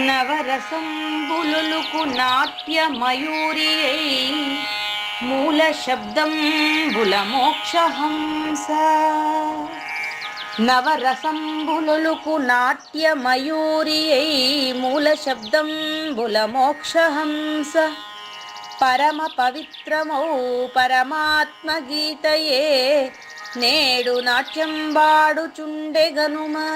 నవరసంబులుకు నాట్య మయూరియై మూల శబ్దం బుల మోక్షహంస. నవరసంబులుకు నాట్య మయూరియై మూల శబ్దం బుల మోక్షహంస. పరమ పవిత్రమౌ పరమాత్మ గీతయే నేడు నాట్యం వాడుచుండెగనుమా.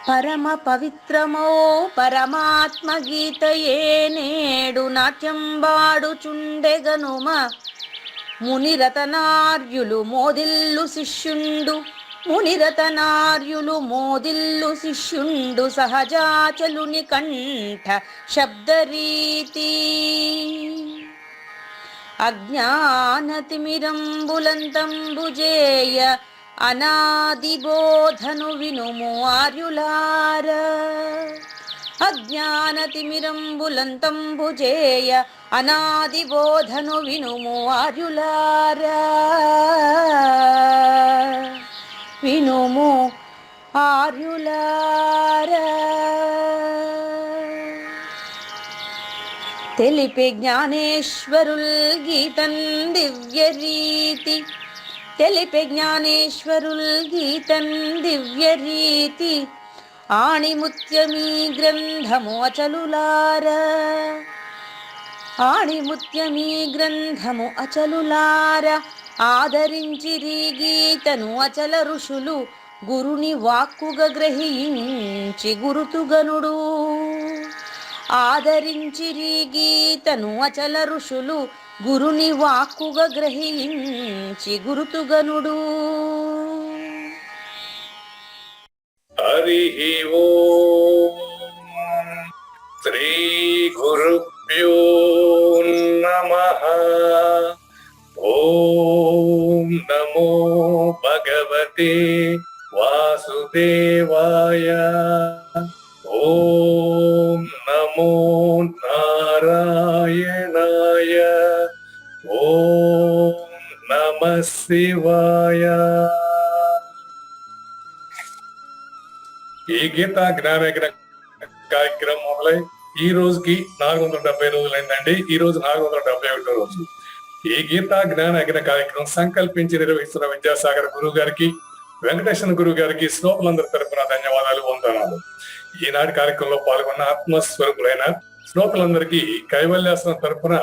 పరమ పవిత్రమౌ పరమాత్మ గీతయే నేడు నాట్యం వాడుచుండెగనుమా. మునిరతనార్యులు మోదిల్లు శిష్యుండు, మునిరతనార్యులు మోదిల్లు శిష్యుండు సహజాచలుని కంఠ శబ్దరీతి. అజ్ఞానతిమిరంబులంతంబుజేయ అనాదిబోధను వినుము ఆర్యులార. అజ్ఞానతిమిరంబులంతంబుజేయ అనాదిబోధను వినుము ఆర్యులార. వినుము ఆర్యులార. తెలిపే జ్ఞానేశ్వరుల్ గీతన్ దివ్య రీతి. తెలిపే జ్ఞానేశ్వరుల్ గీతన్ దివ్య రీతి. ఆణిముత్యమీ గ్రంథము అచలులార. ఆణిముత్యమీ గ్రంథము అచలులార. ఆదరించిరి గీతను అచల ఋషులు గురుని వాక్కుగా గ్రహించి గురుతుగనుడు. ఆదరించిరి గీతను అచల ఋషులు గురుని వాక్కుగా గ్రహించి గురుతుగనుడు. హరి ఓం శ్రీ గురుభ్యో నమః. ఓం నమో భగవతే వాసుదేవాయ. ఓం నమో నారాయణాయ. ఓం నమః శివాయ. ఈ గీతా జ్ఞానయజ్ఞ కార్యక్రమం మొదలై ఈ రోజుకి 470 రోజులైందండి. ఈ రోజు 471 రోజు. ఈ గీతా జ్ఞానయజ్ఞ కార్యక్రమం సంకల్పించి నిర్వహిస్తున్న విద్యాసాగర్ గురువు గారికి, వెంకటేశ్వర గురువు గారికి శ్రోతలందరి తరపున ధన్యవాదాలు, వందనాలు. ఈనాటి కార్యక్రమంలో పాల్గొన్న ఆత్మస్వరూపులైన శ్రోతలందరికీ కైవల్యాసనం తరపున,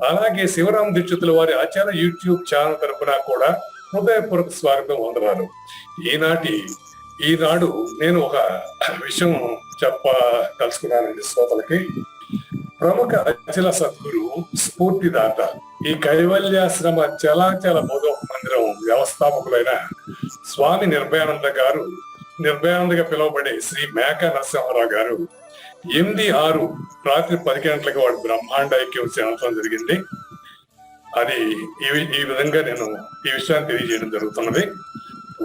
అలాగే శివరామ దీక్షితుల వారి ఆచార్య యూట్యూబ్ ఛానల్ తరపున కూడా హృదయపూర్వక స్వాగతం, వందనాలు. ఈనాడు నేను ఒక విషయం చెప్పదలుచుకున్నానండి శ్రోతలకి. ప్రముఖ అచల సద్గురు స్ఫూర్తిదాత, ఈ కైవల్యాశ్రమ చలాచల బోధ మందిరం వ్యవస్థాపకులైన స్వామి నిర్భయానందగా పిలువబడే శ్రీ మేక నరసింహారావు గారు 8/6 రాత్రి 10 గంటలకు వాడు బ్రహ్మాండ ఐక్యం చేరడం జరిగింది. అది ఈ విధంగా నేను ఈ విషయాన్ని తెలియజేయడం జరుగుతున్నది.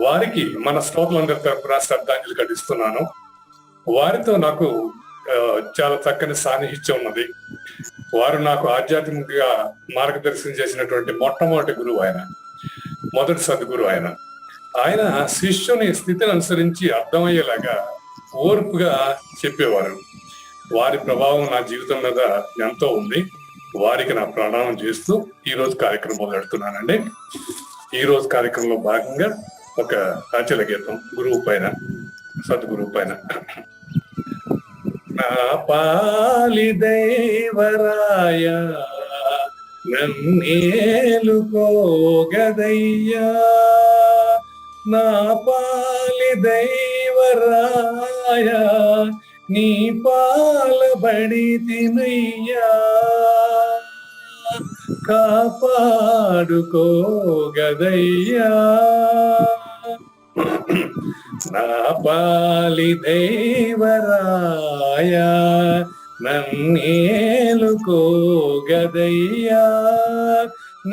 వారికి మన శ్రోతలందరి తరపున శ్రద్ధాంజలి ఘటిస్తున్నాను. వారితో నాకు చాలా చక్కని సాన్నిహిత్యం ఉన్నది. వారు నాకు ఆధ్యాత్మికంగా మార్గదర్శనం చేసినటువంటి మొట్టమొదటి గురువు ఆయన, మొదటి సద్గురు ఆయన. ఆయన శిష్యుని స్థితిని అనుసరించి అర్థమయ్యేలాగా ఓర్పుగా చెప్పేవారు. వారి ప్రభావం నా జీవితం మీద ఎంతో ఉంది. వారికి నా ప్రణామం చేస్తూ ఈ రోజు కార్యక్రమం మొదలెడుతున్నానండి. ఈ రోజు కార్యక్రమంలో భాగంగా ఒక ఆచల గీతం గురువు పైన, సద్గురువు పైన. నా పాలి దైవరాయ నన్నేలుకోగదయ్యా. నా పాలి దైవరాయ నీ పాలబడి తినయ్యా. కాపాడుకోగదయ్యా. నా పాలి దైవరాయ నన్నేలుకోగదయ్యా.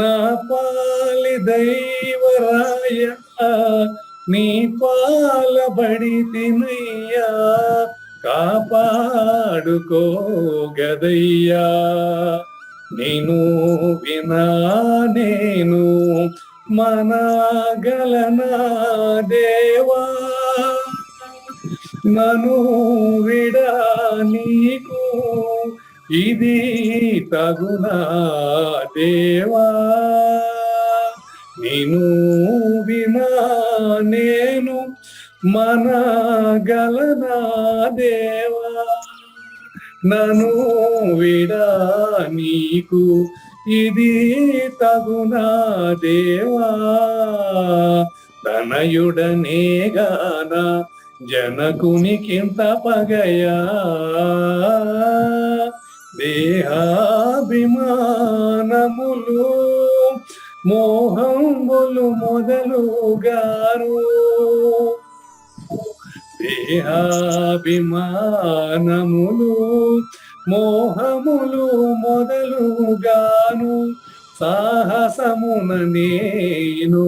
నా పాలి దైవరాయ నీ పాలబడి తినయ్యా. కాపాడుకోగదయ్యా. నేను వినా నేను మనగలనా దేవా. నను విడా నీకు ఇది తగునా దేవా, నిను వినా నేను మనగలనా దేవా, నను విడా నీకు ఇది తగునా దేవా, తనయుడనేగాన జనకునికింత పగయా, దేహాభిమానములు మోహంబులు మొదలుగారు, దేహాభిమానములు మోహములు మొదలుగాను, సాహసమున నేను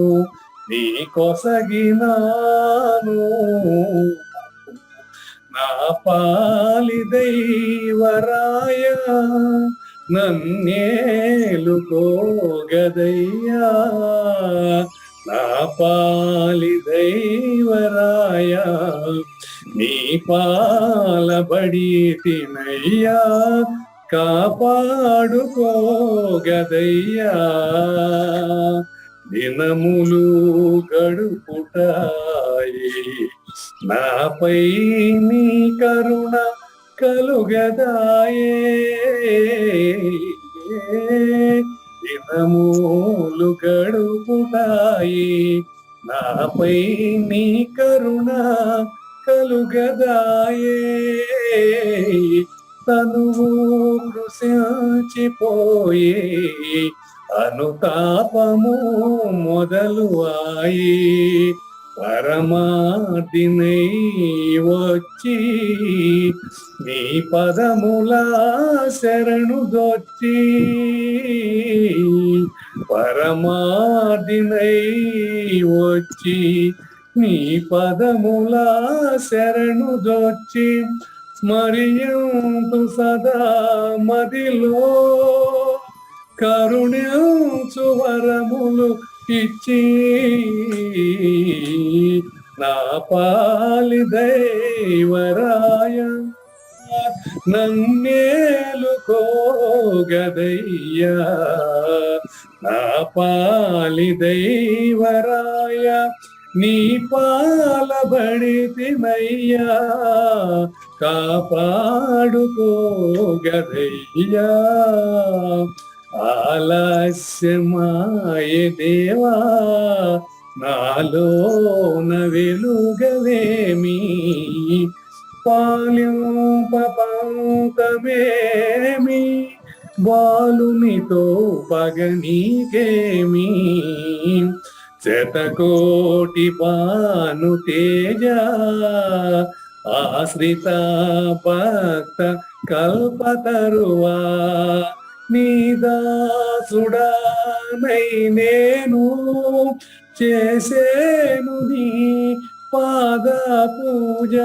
నీ కొసగినాను, నా పాలి దైవరాయ నన్నేలుకోగదయ్యా, నా పాలి దైవరాయ నీ పాలబడి తినయ్యా, కాపాడుకోగదయ్యా, దినములు గడుపుటాయి నాపై నీ కరుణ కలుగదాయే, దినములు గడుపుటాయి నాపై నీ కరుణ కలుగదాయే, తనువు కృషించిపోయే అనుతాపము మొదలు అయి, పరమార్థినై వచ్చి నీ పదముల శరణు దొచ్చి, పరమార్థినై వచ్చి నీ పదముల శరణు దొచ్చి, స్మరింతు సదా మదిలో కరుణ్యంచు వరములు ఇచ్చి, నా పాలి దైవరాయ నన్నేలుకోగదయ్యా, నా పాలి దైవరాయ నీ పాలబడి తినయ్యా, కాపాడుకోగదయ్యా, ఆలస్యమాయ దేవా నాలోన వెలుగవేమి, పాలింపంతమేమి బాలునితో పగనీకేమి, శతకోటి పాను తేజ ఆశ్రిత భక్త కల్పతరువా, నీ దాసుడానై నేను చేసేను నీ పాద పూజ,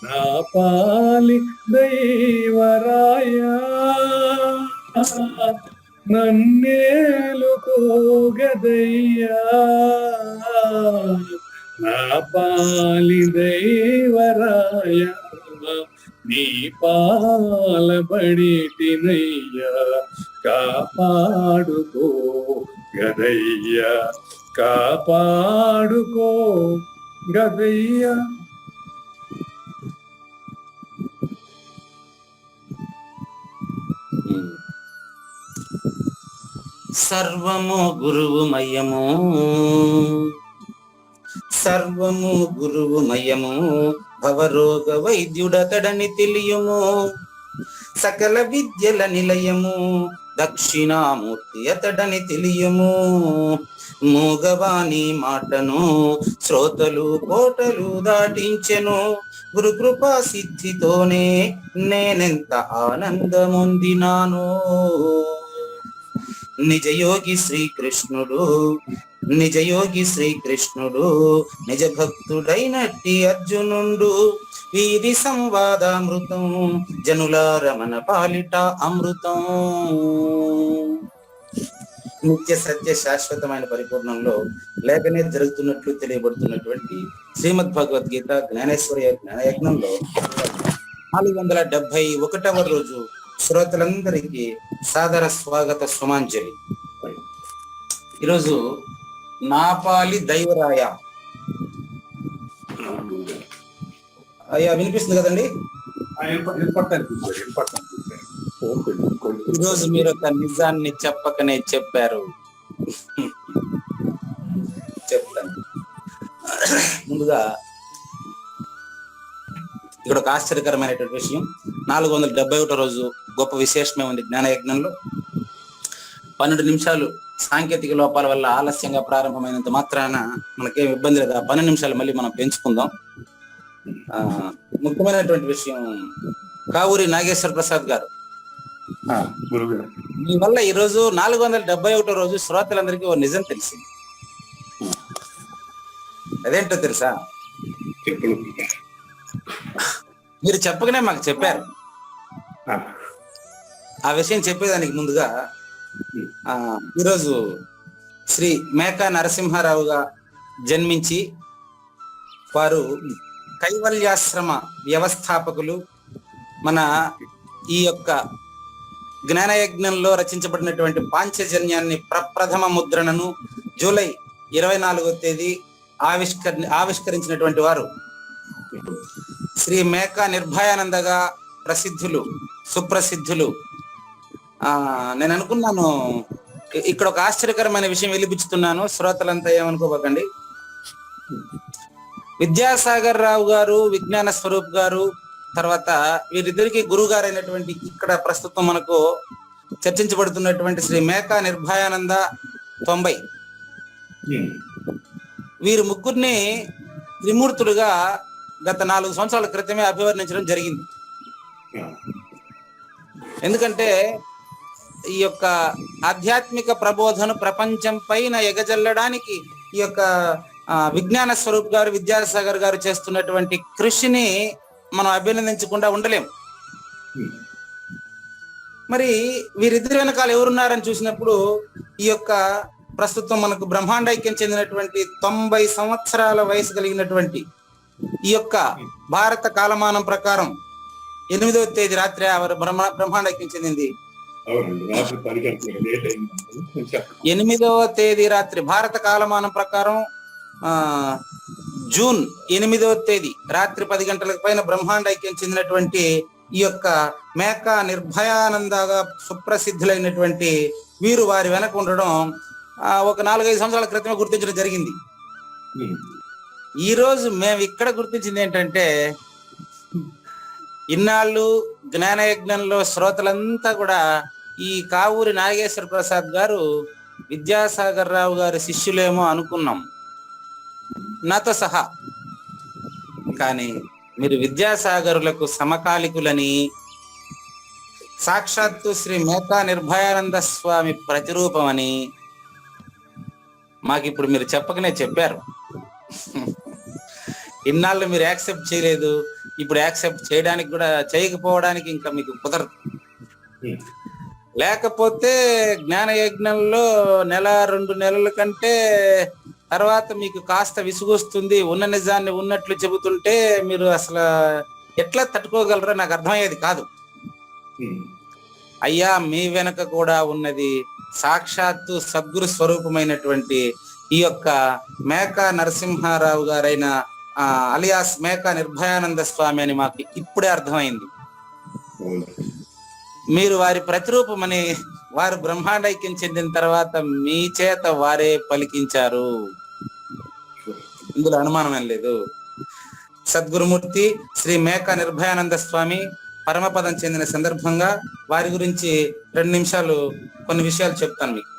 నా పాలి దైవరాయ నన్నేలుకోగదయ్యా, నా పాలి దైవరాయ నీ పాలబడి తినయ్యా, కాపాడుకో గదయ్యా, కాపాడుకో గదయ్యా. సర్వము గురువు మయము, సర్వము గురువు మయము, భవరోగ వైద్యుడతడని తెలియము, సకల విద్యల నిలయము దక్షిణామూర్తి అతడని తెలియము, మూగవాణి మాటను శ్రోతలు కోటలు దాటించెను, గురు కృపా సిద్ధితోనే నేనెంత ఆనందమొందినాను, నిజయోగి శ్రీకృష్ణుడు, నిజయోగి శ్రీకృష్ణుడు, నిజ భక్తుడైనట్టి అర్జునుండు, వీరి సంవాదామృతం జనుల రమణ పాలిట అమృతం, నిత్య సత్య శాశ్వతమైన పరిపూర్ణంలో లేఖనే జరుగుతున్నట్లు తెలియబడుతున్నటువంటి శ్రీమద్ భగవద్గీత జ్ఞానేశ్వరి జ్ఞానయజ్ఞంలో 471వ రోజు శ్రోతలందరికీ సాదర స్వాగత సుమాంజలి. ఈరోజు నాపాలి దైవరాయ అయ్యా వినిపిస్తుంది కదండి? ఈరోజు మీరు ఒక నిజాన్ని చెప్పకనే చెప్పారు. చెప్తాను. ముందుగా ఇక్కడ ఒక ఆశ్చర్యకరమైనటువంటి విషయం. 471వ రోజు గొప్ప విశేషమే ఉంది జ్ఞానయజ్ఞంలో. 12 నిమిషాలు సాంకేతిక లోపాల వల్ల ఆలస్యంగా ప్రారంభమైనంత మాత్రాన మనకేం ఇబ్బంది లేదు. 12 నిమిషాలు మళ్ళీ మనం పెంచుకుందాం. ముఖ్యమైనటువంటి విషయం, కావూరి నాగేశ్వర ప్రసాద్ గారు, మీ వల్ల ఈరోజు 471వ రోజు శ్రోతలందరికీ ఓ నిజం తెలిసింది. అదేంటో తెలుసా? మీరు చెప్పగానే మాకు చెప్పారు. ఆ విషయం చెప్పేదానికి ముందుగా ఈరోజు శ్రీ మేకా నరసింహారావుగా జన్మించి వారు కైవల్యాశ్రమ వ్యవస్థాపకులు. మన ఈ యొక్క జ్ఞానయజ్ఞంలో రచించబడినటువంటి పాంచజన్యాన్ని ప్రప్రథమ ముద్రణను జూలై 24వ తేదీ ఆవిష్కరించినటువంటి వారు శ్రీ మేకా నిర్భయానందగా సుప్రసిద్ధులు. నేను అనుకున్నాను, ఇక్కడ ఒక ఆశ్చర్యకరమైన విషయం వెలిపించుతున్నాను, శ్రోతలంతా ఏమనుకోబోకండి. విద్యాసాగర్ రావు గారు, విజ్ఞాన స్వరూప్ గారు, తర్వాత వీరిద్దరికి గురువు గారు అయినటువంటి ఇక్కడ ప్రస్తుతం మనకు చర్చించబడుతున్నటువంటి శ్రీ మేకా నిర్భయానంద 90, వీరు ముగ్గురిని త్రిమూర్తులుగా గత 4 సంవత్సరాల క్రితమే అభివర్ణించడం జరిగింది. ఎందుకంటే ఈ యొక్క ఆధ్యాత్మిక ప్రబోధన ప్రపంచం పైన ఎగజల్లడానికి ఈ యొక్క విజ్ఞాన స్వరూప్ గారు, విద్యాసాగర్ గారు చేస్తున్నటువంటి కృషిని మనం అభినందించకుండా ఉండలేం. మరి వీరిద్దరి వెనకాల ఎవరున్నారని చూసినప్పుడు ఈ యొక్క ప్రస్తుతం మనకు బ్రహ్మాండైక్యం చెందినటువంటి 90 సంవత్సరాల వయసు కలిగినటువంటి ఈ యొక్క భారత కాలమానం ప్రకారం 8వ తేదీ రాత్రి బ్రహ్మాండైక్యం చెందింది. 8వ తేదీ రాత్రి భారత కాలమానం ప్రకారం జూన్ 8వ తేదీ రాత్రి 10 గంటలకు పైన బ్రహ్మాండైక్యం చెందినటువంటి ఈ యొక్క మేకా నిర్భయానందగా సుప్రసిద్ధులైనటువంటి వీరు వారి వెనక ఉండడం ఒక 4-5 సంవత్సరాల క్రితమే గుర్తించడం జరిగింది. ఈ రోజు మేము ఇక్కడ గుర్తించింది ఏంటంటే, ఇన్నాళ్ళు జ్ఞానయజ్ఞంలో శ్రోతలంతా కూడా ఈ కావూరి నాగేశ్వర ప్రసాద్ గారు విద్యాసాగర్ రావు గారి శిష్యులేమో అనుకున్నాం, నాతో సహా. కానీ మీరు విద్యాసాగరులకు సమకాలికులని, సాక్షాత్తు శ్రీ మేకా నిర్భయానంద స్వామి ప్రతిరూపమని మాకు ఇప్పుడు మీరు చెప్పకనే చెప్పారు. ఇన్నాళ్ళు మీరు యాక్సెప్ట్ చేయలేదు, ఇప్పుడు యాక్సెప్ట్ చేయడానికి కూడా చేయకపోవడానికి ఇంకా మీకు కుదరదు. లేకపోతే జ్ఞానయజ్ఞంలో 1-2 నెలల కంటే తర్వాత మీకు కాస్త విసుగొస్తుంది. ఉన్న నిజాన్ని ఉన్నట్లు చెబుతుంటే మీరు అసలు ఎట్లా తట్టుకోగలరో నాకు అర్థమయ్యేది కాదు. అయ్యా, మీ వెనక కూడా ఉన్నది సాక్షాత్తు సద్గురు స్వరూపమైనటువంటి ఈ యొక్క మేకా నరసింహారావు గారైన అలియాస్ మేకా నిర్భయానంద స్వామి అని మాకు ఇప్పుడే అర్థమైంది. మీరు వారి ప్రతిరూపమని వారు బ్రహ్మాండైక్యం చెందిన తర్వాత మీ చేత వారే పలికించారు, ఇందులో అనుమానం లేదు. సద్గురుమూర్తి శ్రీ మేకా నిర్భయానంద స్వామి పరమపదం చెందిన సందర్భంగా వారి గురించి 2 నిమిషాలు కొన్ని విషయాలు చెప్తాను మీకు.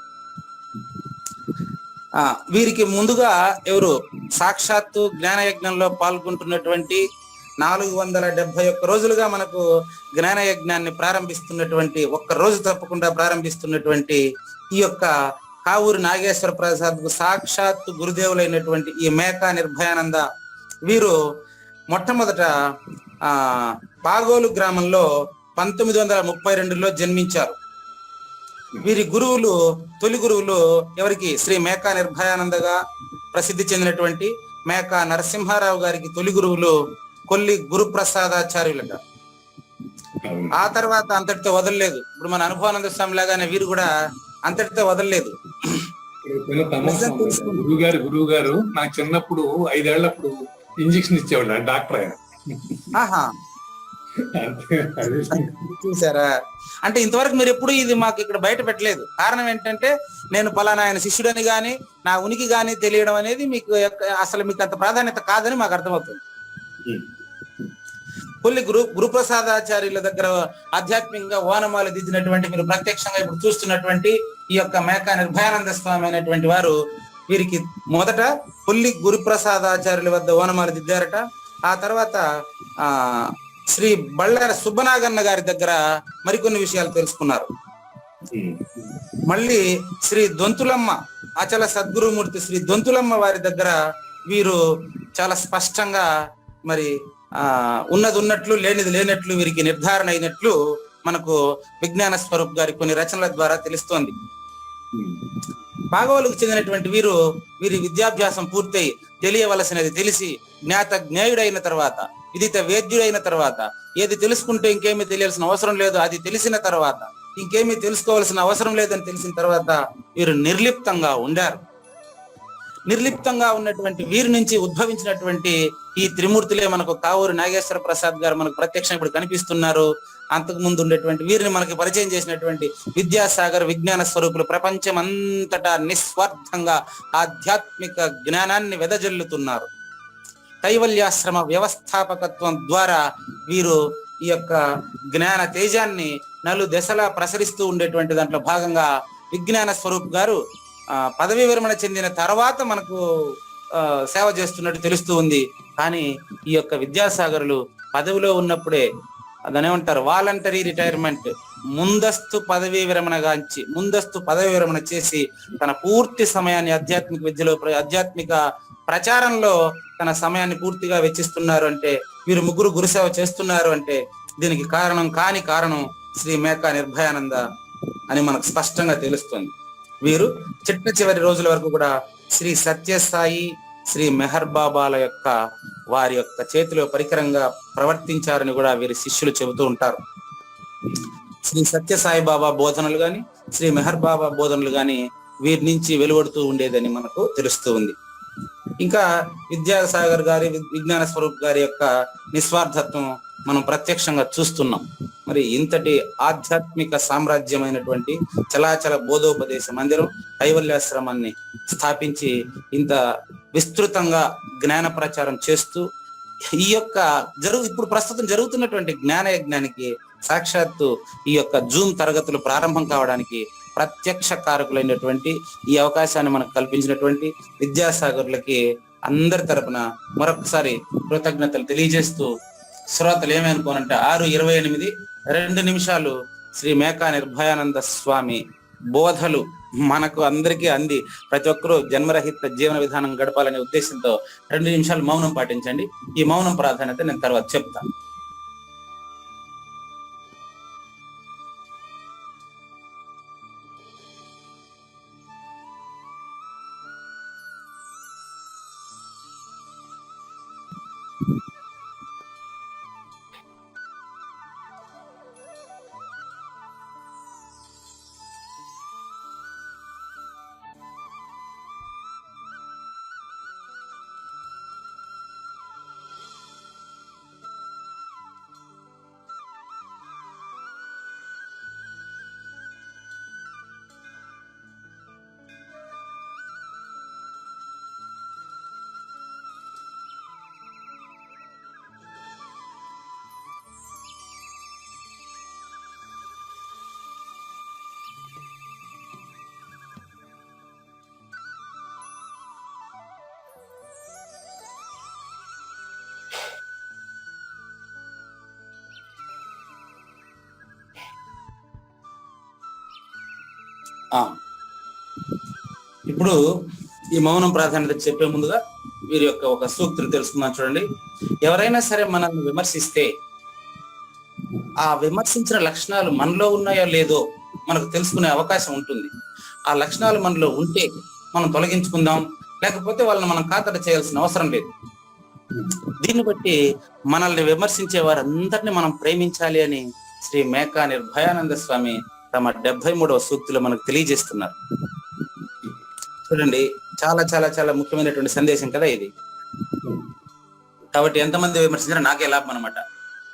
వీరికి ముందుగా ఎవరు సాక్షాత్తు జ్ఞానయజ్ఞంలో పాల్గొంటున్నటువంటి 471 రోజులుగా మనకు జ్ఞానయజ్ఞాన్ని ప్రారంభిస్తున్నటువంటి, ఒక్క రోజు తప్పకుండా ప్రారంభిస్తున్నటువంటి ఈ యొక్క కావూరి నాగేశ్వర ప్రసాద్ కు సాక్షాత్తు గురుదేవులైనటువంటి ఈ మేకా నిర్భయానంద వీరు మొట్టమొదట పాగోలు గ్రామంలో 1932లో జన్మించారు. వీరి గురువులు, తొలి గురువులు ఎవరికి? శ్రీ మేకా నిర్భయానందగా ప్రసిద్ధి చెందినటువంటి మేకా నరసింహారావు గారికి తొలి గురువులు కొల్లి గురుప్రసాదాచార్యులట. ఆ తర్వాత అంతటితో వదలలేదు. ఇప్పుడు మన అనుభవానంద స్వామి లాగానే వీరు కూడా అంతటితో వదలలేదు. గురువు గారు నాకు చిన్నప్పుడు 5 ఏళ్లప్పుడు ఇంజక్షన్ ఇచ్చేవాళ్ళు, డాక్టర్ ఆయన. ఆహా, చూసారా? అంటే ఇంతవరకు మీరు ఎప్పుడు ఇది మాకు ఇక్కడ బయట పెట్టలేదు. కారణం ఏంటంటే నేను పలానా ఆయన శిష్యుడని గాని నా ఉనికి గాని తెలియడం అనేది మీకు అసలు మీకు అంత ప్రాధాన్యత కాదని మాకు అర్థమవుతుంది. కొల్లి గురుప్రసాదాచార్యుల దగ్గర ఆధ్యాత్మికంగా ఓనమాలు దిద్దినటువంటి, మీరు ప్రత్యక్షంగా ఇప్పుడు చూస్తున్నటువంటి ఈ యొక్క మేకా నిర్భయానంద స్వామి అయినటువంటి వారు, వీరికి మొదట కొల్లి గురుప్రసాదాచార్యుల వద్ద ఓనమాలు దిద్దారట. ఆ తర్వాత శ్రీ బళ్ళార సుబ్బనాగన్న గారి దగ్గర మరికొన్ని విషయాలు తెలుసుకున్నారు. మళ్ళీ శ్రీ దొంతులమ్మ, అచల సద్గురుమూర్తి శ్రీ దొంతులమ్మ వారి దగ్గర వీరు చాలా స్పష్టంగా మరి ఉన్నది ఉన్నట్లు లేనిది లేనట్లు వీరికి నిర్ధారణ అయినట్లు మనకు విజ్ఞాన స్వరూప్ గారి కొన్ని రచనల ద్వారా తెలుస్తోంది. భాగవతులకు చెందినటువంటి వీరి విద్యాభ్యాసం పూర్తయి తెలియవలసినది తెలిసి జ్ఞేయుడైన తర్వాత, విదిత వేద్యుడైన తర్వాత, ఏది తెలుసుకుంటే ఇంకేమీ తెలియాల్సిన అవసరం లేదు అది తెలిసిన తర్వాత, ఇంకేమీ తెలుసుకోవాల్సిన అవసరం లేదని తెలిసిన తర్వాత వీరు నిర్లిప్తంగా ఉండారు. నిర్లిప్తంగా ఉన్నటువంటి వీరి నుంచి ఉద్భవించినటువంటి ఈ త్రిమూర్తులే మనకు కావూరి నాగేశ్వర ప్రసాద్ గారు మనకు ప్రత్యక్షం ఇప్పుడు కనిపిస్తున్నారు. అంతకు ముందు ఉండేటువంటి వీరిని మనకి పరిచయం చేసినటువంటి విద్యాసాగర్ విజ్ఞాన స్వరూపులు ప్రపంచం అంతటా నిస్వార్థంగా ఆధ్యాత్మిక జ్ఞానాన్ని వెదజల్లుతున్నారు. కైవల్యాశ్రమ వ్యవస్థాపకత్వం ద్వారా వీరు ఈ యొక్క జ్ఞాన తేజాన్ని నలుదశలా ప్రసరిస్తూ ఉండేటువంటి దాంట్లో భాగంగా విజ్ఞాన స్వరూప్ గారు పదవీ విరమణ చెందిన తర్వాత మనకు సేవ చేస్తున్నట్టు తెలుస్తూ ఉంది. కానీ ఈ యొక్క విద్యాసాగరులు పదవిలో ఉన్నప్పుడే అదనేమంటారు వాలంటరీ రిటైర్మెంట్, ముందస్తు పదవీ విరమణ చేసి తన పూర్తి సమయాన్ని ఆధ్యాత్మిక విద్యలో ఆధ్యాత్మిక ప్రచారంలో తన సమయాన్ని పూర్తిగా వెచ్చిస్తున్నారు. అంటే వీరు ముగ్గురు గురుసేవ చేస్తున్నారు అంటే దీనికి కారణం శ్రీ మేకా నిర్భయానంద అని మనకు స్పష్టంగా తెలుస్తుంది. వీరు చిట్ట చివరి రోజుల వరకు కూడా శ్రీ సత్యసాయి, శ్రీ మెహర్ బాబాల యొక్క వారి యొక్క చేతిలో పరికరంగా ప్రవర్తించారని కూడా వీరి శిష్యులు చెబుతూ ఉంటారు. శ్రీ సత్యసాయి బాబా బోధనలు గాని, శ్రీ మెహర్ బాబా బోధనలు గాని వీరి నుంచి వెలువడుతూ ఉండేదని మనకు తెలుస్తూ ఉంది. ఇంకా విద్యాసాగర్ గారి, విజ్ఞాన స్వరూప్ గారి యొక్క నిస్వార్థత్వం మనం ప్రత్యక్షంగా చూస్తున్నాం. మరి ఇంతటి ఆధ్యాత్మిక సామ్రాజ్యమైనటువంటి చలాచల బోధోపదేశ మందిరం కైవల్యాశ్రమాన్ని స్థాపించి ఇంత విస్తృతంగా జ్ఞాన ప్రచారం చేస్తూ ఈ యొక్క ఇప్పుడు ప్రస్తుతం జరుగుతున్నటువంటి జ్ఞాన యజ్ఞానికి సాక్షాత్తు ఈ యొక్క జూమ్ తరగతులు ప్రారంభం కావడానికి ప్రత్యక్ష కారకులైనటువంటి ఈ అవకాశాన్ని మనకు కల్పించినటువంటి విద్యాసాగర్లకి అందరి తరపున మరొకసారి కృతజ్ఞతలు తెలియజేస్తూ, శ్రోతలు ఏమనుకోనంటే 6:28 2 నిమిషాలు శ్రీ మేకా నిర్భయానంద స్వామి బోధలు మనకు అందరికీ అంది ప్రతి ఒక్కరూ జన్మరహిత జీవన విధానం గడపాలనే ఉద్దేశంతో 2 నిమిషాలు మౌనం పాటించండి. ఈ మౌనం ప్రాధాన్యత నేను తర్వాత చెప్తాను. ఇప్పుడు ఈ మౌనం ప్రాధాన్యత చెప్పే ముందుగా వీరి యొక్క ఒక సూక్తిని తెలుసుకుందాం. చూడండి, ఎవరైనా సరే మనల్ని విమర్శిస్తే ఆ విమర్శించిన లక్షణాలు మనలో ఉన్నాయో లేదో మనకు తెలుసుకునే అవకాశం ఉంటుంది. ఆ లక్షణాలు మనలో ఉంటే మనం తొలగించుకుందాం, లేకపోతే వాళ్ళని మనం ఖాతరు చేయాల్సిన అవసరం లేదు. దీన్ని బట్టి మనల్ని విమర్శించే వారందరినీ మనం ప్రేమించాలి అని శ్రీ మేకా నిర్భయానంద స్వామి తమ 73వ సూక్తిలో మనకు తెలియజేస్తున్నారు. చూడండి, చాలా చాలా చాలా ముఖ్యమైనటువంటి సందేశం కదా ఇది. కాబట్టి ఎంతమంది విమర్శించినా నాకే లాభం అనమాట.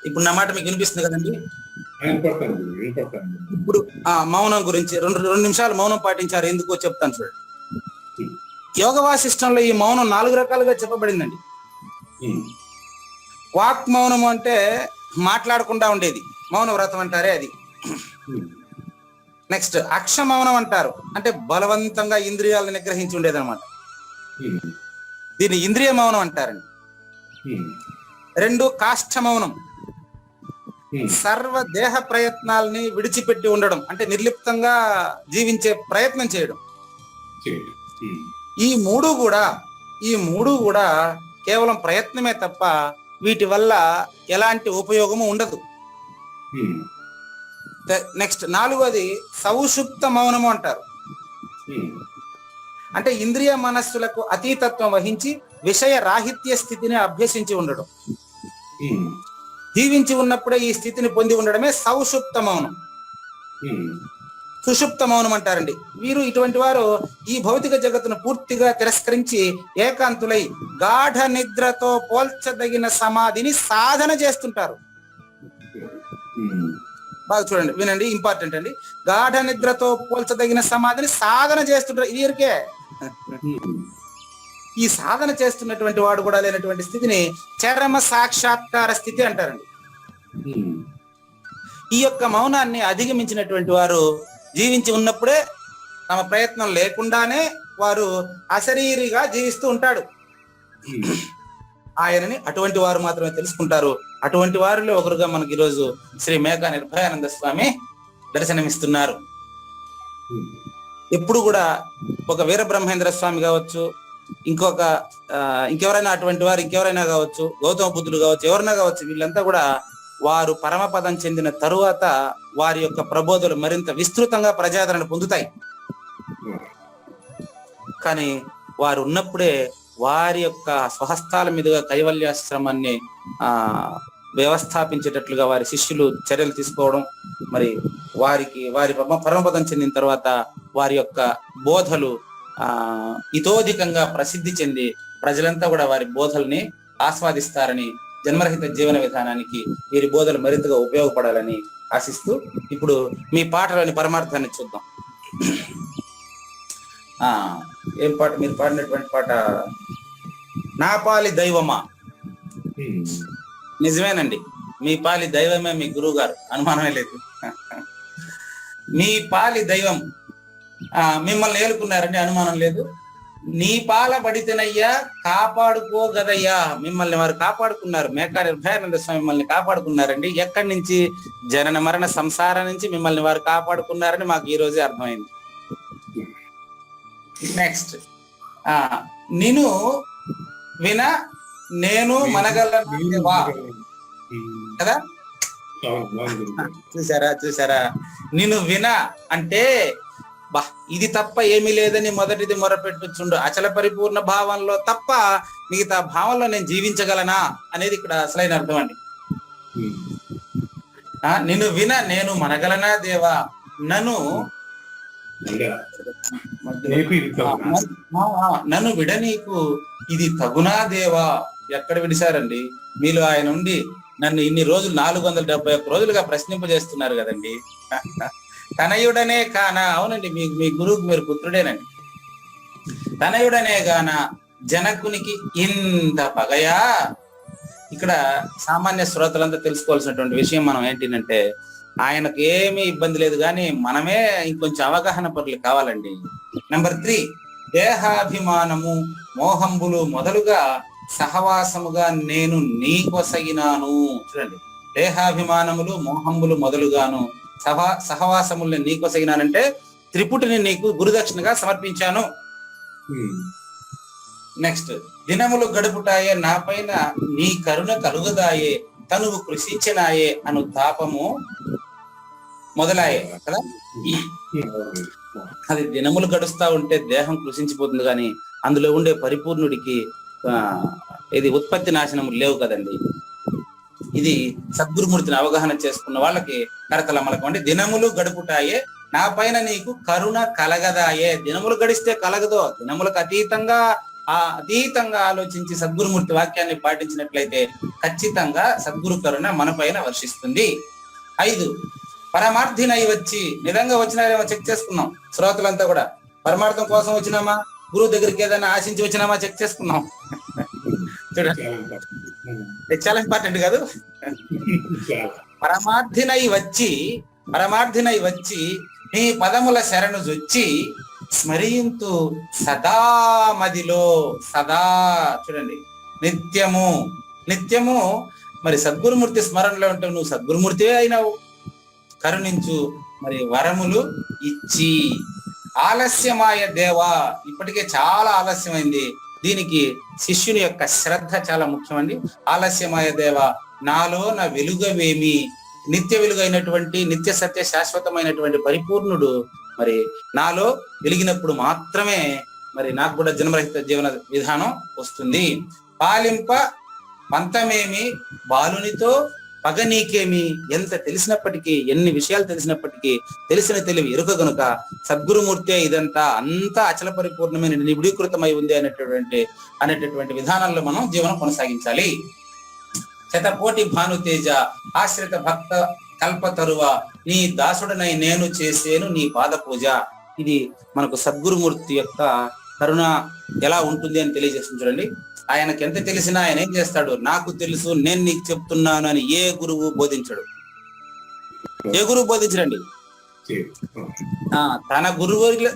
ఇప్పుడు నా మాట మీకు వినిపిస్తుంది కదండి. ఇప్పుడు మౌనం గురించి రెండు నిమిషాలు మౌనం పాటించారు, ఎందుకో చెప్తాను చూడండి. యోగ వాసిష్టంలో ఈ మౌనం 4 రకాలుగా చెప్పబడిందండి. వాక్ మౌనం అంటే మాట్లాడకుండా ఉండేది, మౌన వ్రతం అంటారే అది. నెక్స్ట్ అక్ష మౌనం అంటారు, అంటే బలవంతంగా ఇంద్రియాలను నిగ్రహించి ఉండేది అనమాట. దీన్ని ఇంద్రియ మౌనం అంటారండి. 2 కాష్ఠ మౌనం, సర్వ దేహ ప్రయత్నాలని విడిచిపెట్టి ఉండడం, అంటే నిర్లిప్తంగా జీవించే ప్రయత్నం చేయడం. ఈ మూడు కూడా కేవలం ప్రయత్నమే తప్ప వీటి వల్ల ఎలాంటి ఉపయోగము ఉండదు. నెక్స్ట్ 4వది సౌషుప్త మౌనము అంటారు, అంటే ఇంద్రియ మనస్సులకు అతీతత్వం వహించి విషయ రాహిత్య స్థితిని అభ్యసించి ఉండడం. జీవించి ఉన్నప్పుడే ఈ స్థితిని పొంది ఉండడమే సౌషుప్త మౌనం. సుషుప్త మౌనం అంటారండి. వీరు ఇటువంటి వారు ఈ భౌతిక జగత్తును పూర్తిగా తిరస్కరించి ఏకాంతులై గాఢ నిద్రతో పోల్చదగిన సమాధిని సాధన చేస్తుంటారు. బాగా చూడండి, వినండి, ఇంపార్టెంట్ అండి. గాఢ నిద్రతో పోల్చదగిన సమాధిని సాధన చేస్తుంటారు. ఇదికే ఈ సాధన చేస్తున్నటువంటి వాడు కూడా లేనటువంటి స్థితిని చరమ సాక్షాత్కార స్థితి అంటారండి. ఈ యొక్క మౌనాన్ని అధిగమించినటువంటి వారు జీవించి ఉన్నప్పుడే తమ ప్రయత్నం లేకుండానే వారు అశరీరిగా జీవిస్తూ ఉంటాడు. ఆయనని అటువంటి వారు మాత్రమే తెలుసుకుంటారు. అటువంటి వారిలో ఒకరుగా మనకి ఈరోజు శ్రీ మేకా నిర్భయానంద స్వామి దర్శనమిస్తున్నారు. ఎప్పుడు కూడా ఒక వీరబ్రహ్మేంద్ర స్వామి కావచ్చు, ఇంకెవరైనా అటువంటి వారు ఇంకెవరైనా కావచ్చు, గౌతమ బుద్ధుడు కావచ్చు, ఎవరైనా కావచ్చు, వీళ్ళంతా కూడా వారు పరమపదం చెందిన తరువాత వారి యొక్క ప్రబోధలు మరింత విస్తృతంగా ప్రజాదరణ పొందుతాయి. కానీ వారు ఉన్నప్పుడే వారి యొక్క స్వహస్తాల మీదుగా కైవల్యాశ్రమాన్ని వ్యవస్థాపించేటట్లుగా వారి శిష్యులు చర్యలు తీసుకోవడం, మరి వారి పరమపదం చెందిన తర్వాత వారి యొక్క బోధలు ఇతోధికంగా ప్రసిద్ధి చెంది ప్రజలంతా కూడా వారి బోధల్ని ఆస్వాదిస్తారని, జన్మరహిత జీవన విధానానికి వీరి బోధలు మరింతగా ఉపయోగపడాలని ఆశిస్తూ ఇప్పుడు మీ పాటలోని పరమార్థాన్ని చూద్దాం. ఏం పాట? మీరు పాడినటువంటి పాట నా పాలి దైవమా. నిజమేనండి, మీ పాలి దైవమే మీ గురువు గారు, అనుమానమే లేదు. మీ పాలి దైవం మిమ్మల్ని ఏలుకున్నారండి, అనుమానం లేదు. నీ పాల పడితేనయ్యా కాపాడుకోగదయ్యా. మిమ్మల్ని వారు కాపాడుకున్నారు. మేకా నిర్భయానంద స్వామి మిమ్మల్ని కాపాడుకున్నారండి. ఎక్కడి నుంచి? జనన మరణ సంసారం నుంచి మిమ్మల్ని వారు కాపాడుకున్నారని మాకు ఈ రోజే అర్థమైంది. నెక్స్ట్ నిన్ను విన నేను మనగలవా కదా. చూసారా నిన్ను విన అంటే ఇది తప్ప ఏమీ లేదని మొదటిది మొరపెట్టుచుండు. అచల పరిపూర్ణ భావంలో తప్ప మిగతా భావంలో నేను జీవించగలనా అనేది ఇక్కడ అసలైన అర్థం అండి. నిన్ను విన నేను మనగలనా దేవా, నన్ను విడ నీకు ఇది తగునా దేవా. ఎక్కడ విడిచారండి మీలో ఆయన ఉండి నన్ను ఇన్ని రోజులు 471 రోజులుగా ప్రశ్నింపజేస్తున్నారు కదండి. తనయుడనే కానా? అవునండి, మీ గురువుకి మీరు పుత్రుడేనండి. తనయుడనే గానా జనకునికి ఇంత పగయా. ఇక్కడ సామాన్య శ్రోతలంతా తెలుసుకోవాల్సినటువంటి విషయం మనం ఏంటంటే, ఆయనకు ఏమీ ఇబ్బంది లేదు, కానీ మనమే ఇంకొంచెం అవగాహన పరులు కావాలండి. నెంబర్ 3, దేహాభిమానము మోహంబులు మొదలుగా సహవాసముగా నేను నీకొసగినాను. చూడండి, దేహాభిమానములు మోహంబులు మొదలుగాను సహవాసముల్ని నీకొసగినానంటే త్రిపుటిని నీకు గురుదక్షిణగా సమర్పించాను. నెక్స్ట్, దినములు గడుపుటాయే నా పైన నీ కరుణ కలుగదాయే తనువు కృషించినాయే అను తాపము మొదలాయే కదా. అది దినములు గడుస్తా ఉంటే దేహం కృషించిపోతుంది, కానీ అందులో ఉండే పరిపూర్ణుడికి ఇది ఉత్పత్తి నాశనము లేవు కదండి. ఇది సద్గురుమూర్తిని అవగాహన చేసుకున్న వాళ్ళకి కరతలమలకం. అంటే దినములు గడుపుటాయే నా పైన నీకు కరుణ కలగదాయే. దినములు గడిస్తే కలగదో, దినములకు అతీతంగా ఆలోచించి సద్గురుమూర్తి వాక్యాన్ని పాటించినట్లయితే ఖచ్చితంగా సద్గురు కరుణ మన పైన వర్షిస్తుంది. 5 పరమార్థినై వచ్చి, నిజంగా వచ్చినారేమో చెక్ చేసుకున్నాం. శ్రోతలంతా కూడా పరమార్థం కోసం వచ్చినామా, గురువు దగ్గరికి ఏదైనా ఆశించి వచ్చినామా చెక్ చేసుకున్నాం. చూడండి, చాలా ఇంపార్టెంట్ కాదు. పరమార్థినై వచ్చి నీ పదముల శరణు జొచ్చి స్మరింతు సదా మదిలో. సదా చూడండి, నిత్యము మరి సద్గురుమూర్తి స్మరణలో ఉంటావు. నువ్వు సద్గురుమూర్తివే అయినావు. కరుణించు మరి వరములు ఇచ్చి. ఆలస్యమాయ దేవా, ఇప్పటికే చాలా ఆలస్యమైంది. దీనికి శిష్యుని యొక్క శ్రద్ధ చాలా ముఖ్యమండి. ఆలస్యమాయ దేవ నాలో నా వెలుగవేమి, నిత్య వెలుగైనటువంటి నిత్య సత్య శాశ్వతమైనటువంటి పరిపూర్ణుడు మరి నాలో వెలిగినప్పుడు మాత్రమే మరి నాకు కూడా జన్మరహిత జీవన విధానం వస్తుంది. పాలింప పంతమేమి బాలునితో పగ నీకేమి. ఎంత తెలిసినప్పటికీ, ఎన్ని విషయాలు తెలిసినప్పటికీ తెలిసిన తెలివి ఎరుక గనుక సద్గురుమూర్తే ఇదంతా అంతా అచల పరిపూర్ణమైన నిబిడీకృతమై ఉంది అనేటటువంటి విధానంలో మనం జీవనం కొనసాగించాలి. శతకోటి భానుతేజ ఆశ్రిత భక్త కల్పతరువ నీ దాసుడనై నేను చేసేను నీ పాద పూజ. ఇది మనకు సద్గురుమూర్తి యొక్క కరుణ ఎలా ఉంటుంది అని తెలియజేస్తుంది. చూడండి, ఆయనకి ఎంత తెలిసినా ఆయన ఏం చేస్తాడు, నాకు తెలుసు నేను నీకు చెప్తున్నాను అని ఏ గురువు బోధించడు. ఏ గురువు బోధించడండి.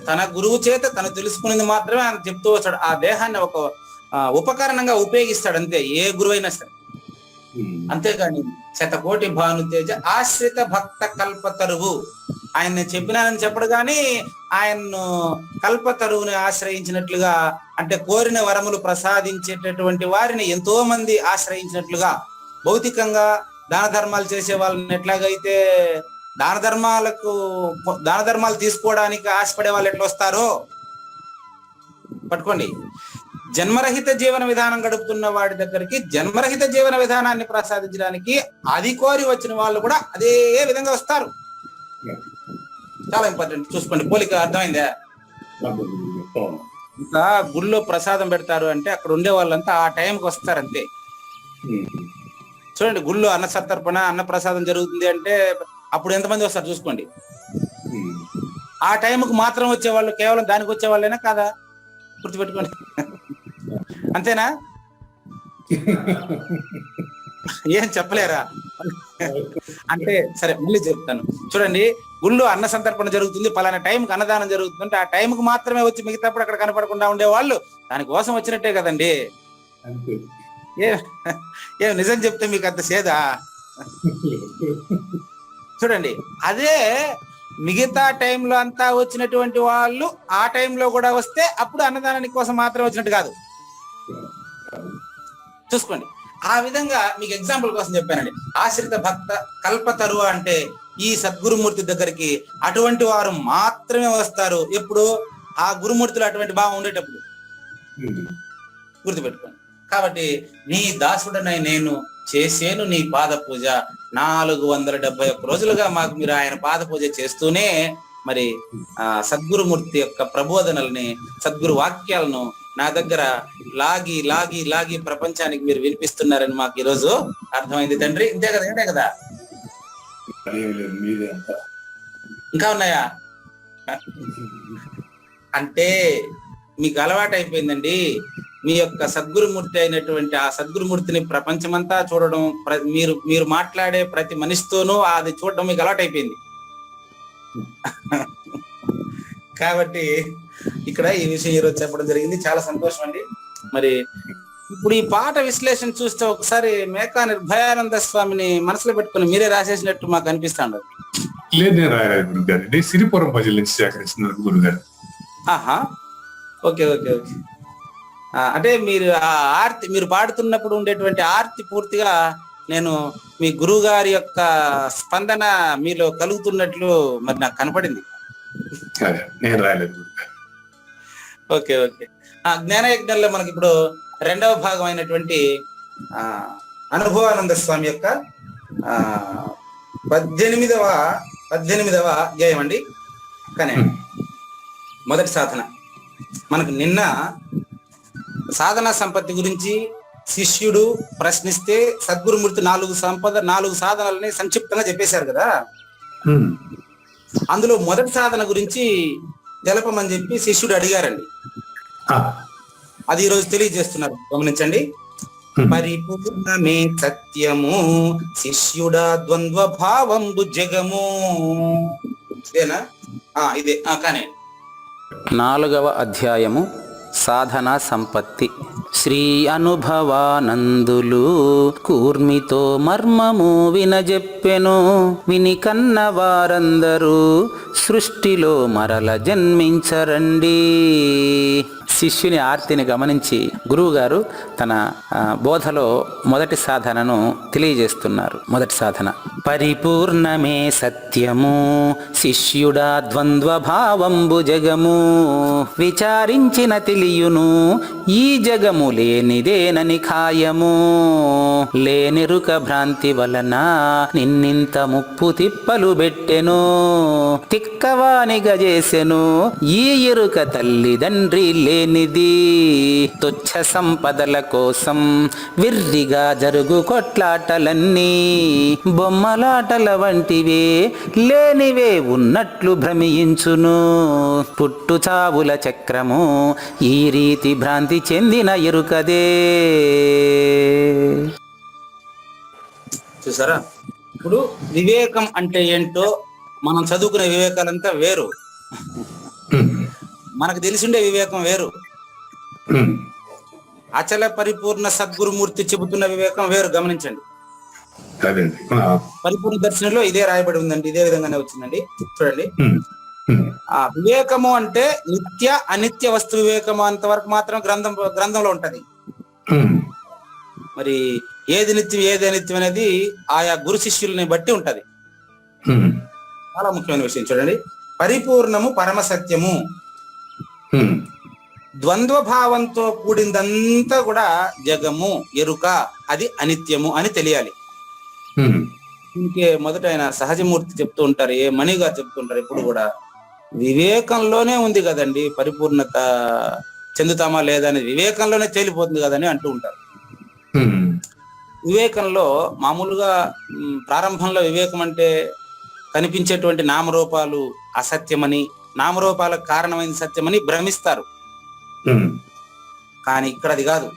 తన గురువు చేత తను తెలుసుకునేది మాత్రమే ఆయన చెప్తూ వచ్చాడు. ఆ దేహాన్ని ఒక ఉపకరణంగా ఉపయోగిస్తాడు అంతే, ఏ గురువు అయినా సరే. అంతేగాని శతకోటి భానుతేజ ఆశ్రిత భక్త కల్పతరువు, ఆయన చెప్పినానని చెప్పడు కానీ ఆయన్ను కల్పతరువుని ఆశ్రయించినట్లుగా, అంటే కోరిన వరములు ప్రసాదించేటటువంటి వారిని ఎంతో మంది ఆశ్రయించినట్లుగా, భౌతికంగా దాన ధర్మాలు చేసే వాళ్ళని ఎట్లాగైతే దాన ధర్మాలు తీసుకోవడానికి ఆశపడే వాళ్ళు ఎట్లా వస్తారో పట్టుకోండి. జన్మరహిత జీవన విధానం గడుపుతున్న వాడి దగ్గరికి జన్మరహిత జీవన విధానాన్ని ప్రసాదించడానికి అది కోరి వచ్చిన వాళ్ళు కూడా అదే విధంగా వస్తారు. చాలా ఇంపార్టెంట్. చూసుకోండి, పోలిక అర్థమైందా? ఇంకా గుళ్ళో ప్రసాదం పెడతారు అంటే అక్కడ ఉండే వాళ్ళంతా ఆ టైంకి వస్తారు అంతే. చూడండి, గుళ్ళో అన్న సంతర్పణ అన్న ప్రసాదం జరుగుతుంది అంటే అప్పుడు ఎంతమంది వస్తారు చూసుకోండి. ఆ టైంకి మాత్రం వచ్చేవాళ్ళు కేవలం దానికి వచ్చే వాళ్ళైనా కాదా? గుర్తుపెట్టుకోండి. అంతేనా? ఏం చెప్పలేరా అంటే సరే మళ్ళీ చెప్తాను. చూడండి, గుళ్ళు అన్న సంతర్పణ జరుగుతుంది, పలానా టైంకి అన్నదానం జరుగుతుందంటే ఆ టైంకి మాత్రమే వచ్చి మిగతాప్పుడు అక్కడ కనపడకుండా ఉండేవాళ్ళు దానికోసం వచ్చినట్టే కదండి. ఏ నిజం చెప్తే మీకు అంత సేదా? చూడండి, అదే మిగతా టైంలో అంతా వచ్చినటువంటి వాళ్ళు ఆ టైంలో కూడా వస్తే అప్పుడు అన్నదానానికి కోసం మాత్రం వచ్చినట్టు కాదు. చూసుకోండి, ఆ విధంగా మీకు ఎగ్జాంపుల్ కోసం చెప్పానండి. ఆశ్రిత భక్త కల్పతరువ అంటే ఈ సద్గురుమూర్తి దగ్గరికి అటువంటి వారు మాత్రమే వస్తారు. ఎప్పుడు? ఆ గురుమూర్తిలో అటువంటి భావం ఉండేటప్పుడు. గుర్తుపెట్టుకోండి. కాబట్టి నీ దాసుడనై నేను చేసేను నీ పాద పూజ. 471 రోజులుగా మాకు మీరు ఆయన పాద పూజ చేస్తూనే మరి సద్గురుమూర్తి యొక్క ప్రబోధనల్ని, సద్గురు వాక్యాలను నా దగ్గర లాగి లాగి లాగి ప్రపంచానికి మీరు వినిపిస్తున్నారని మాకు ఈరోజు అర్థమైంది తండ్రి. ఇంతే కదా? ఏంటే కదా? ఇంకా ఉన్నాయా? అంటే మీకు అలవాటు అయిపోయిందండి. మీ యొక్క సద్గురుమూర్తి అయినటువంటి ఆ సద్గురుమూర్తిని ప్రపంచమంతా చూడడం, మీరు మాట్లాడే ప్రతి మనిషితోనూ అది చూడడం మీకు అలవాటు అయిపోయింది. కాబట్టి ఇక్కడ ఈ విషయం ఈరోజు చెప్పడం జరిగింది. చాలా సంతోషం అండి. మరి ఇప్పుడు ఈ పాట విశ్లేషణ చూస్తే ఒకసారి మేకా నిర్భయానంద స్వామిని మనసులో పెట్టుకుని మీరే రాసేసినట్టు మాకు అనిపిస్తాండదు. లేదు, నేను రాయలేదు గురుగారు. సిరిపురం ప్రజల నుంచి సేకరిస్తున్నారు గురుగారు. ఆహా, ఓకే ఓకే ఓకే. అంటే మీరు ఆ ఆర్తి, మీరు పాడుతున్నప్పుడు ఉండేటువంటి ఆర్తి పూర్తిగా నేను మీ గురువు గారి యొక్క స్పందన మీలో కలుగుతున్నట్లు మరి నాకు కనపడింది. అదే నేను రాలేదు. Okay okay. జ్ఞానయజ్ఞంలో మనకి ఇప్పుడు రెండవ భాగం అయినటువంటి అనుభవానంద స్వామి యొక్క 18వ అధ్యాయం అండి. కానీ మొదటి సాధన మనకు నిన్న సాధనా సంపత్తి గురించి శిష్యుడు ప్రశ్నిస్తే సద్గురుమూర్తి 4 సాధనలని సంక్షిప్తంగా చెప్పేశారు కదా. అందులో మొదటి సాధన గురించి తెలపమని చెప్పి శిష్యుడు అడిగారండి. అది ఈరోజు తెలియజేస్తున్నారు, గమనించండి. పరిపూర్ణమే సత్యము శిష్యుడా ద్వంద్వ భావంబు జగము. ఇదేనా? ఇదే. కానీ 4వ అధ్యాయము సాధనా సంపత్తి. శ్రీ అనుభవానందులు కూర్మితో మర్మము వినజెప్పెను. విని కన్న వారందరూ సృష్టిలో మరల జన్మించరండి. శిష్యుని ఆర్తిని గమనించి గురువు గారు తన బోధలో మొదటి సాధనను తెలియజేస్తున్నారు. మొదటి సాధన పరిపూర్ణమే సత్యము శిష్యుడా ద్వంద్వ భావంబు జగము. విచారించిన తెలియును ఈ జగము లేనిదేనని ఖాయము. లేనిరుక భ్రాంతి వలన నిన్నింత ముప్పు తిప్పలు పెట్టెను. తిక్కవానిగా చేసెను ఈ ఎరుక తల్లిదండ్రి లేనిది. తుచ్చ సంపదల కోసం విర్రిగా జరుగు కొట్లాటలన్నీ బొమ్మలాటల వంటివే లేనివే ఉన్నట్లు భ్రమించును. పుట్టు చావుల చక్రము ఈ రీతి భ్రాంతి చెందిన ఎరుకదే. చూసారా? ఇప్పుడు వివేకం అంటే ఏంటో మనం చదువుకునే వివేకాలంతా వేరు, మనకు తెలిసిండే వివేకం వేరు. అచల పరిపూర్ణ సద్గురుమూర్తి చెబుతున్న వివేకం వేరు, గమనించండి. పరిపూర్ణ దర్శనంలో ఇదే రాయబడి ఉందండి, ఇదే విధంగానే వచ్చిందండి. చూడండి, వివేకము అంటే నిత్య అనిత్య వస్తు వివేకము అంతవరకు మాత్రం గ్రంథంలో ఉంటది. మరి ఏది నిత్యం ఏది అనిత్యం అనేది ఆయా గురు శిష్యుల్ని బట్టి ఉంటది. చాలా ముఖ్యమైన విషయం చూడండి. పరిపూర్ణము పరమ సత్యము. ద్వంద్వ భావంతో కూడిందంతా కూడా జగము ఎరుక, అది అనిత్యము అని తెలియాలి. ఇంకే మొదట ఆయన సహజమూర్తి చెప్తూ ఉంటారు, ఏ మణిగా చెప్తుంటారు ఎప్పుడు కూడా, వివేకంలోనే ఉంది కదండి పరిపూర్ణత చెందుతామా లేదా అని, వివేకంలోనే తేలిపోతుంది కదని అంటూ ఉంటారు. వివేకంలో మామూలుగా ప్రారంభంలో వివేకం అంటే కనిపించేటువంటి నామరూపాలు అసత్యమని, నామరూపాలకు కారణమైన సత్యమని భ్రమిస్తారు. కానీ ఇక్కడ అది కాదు.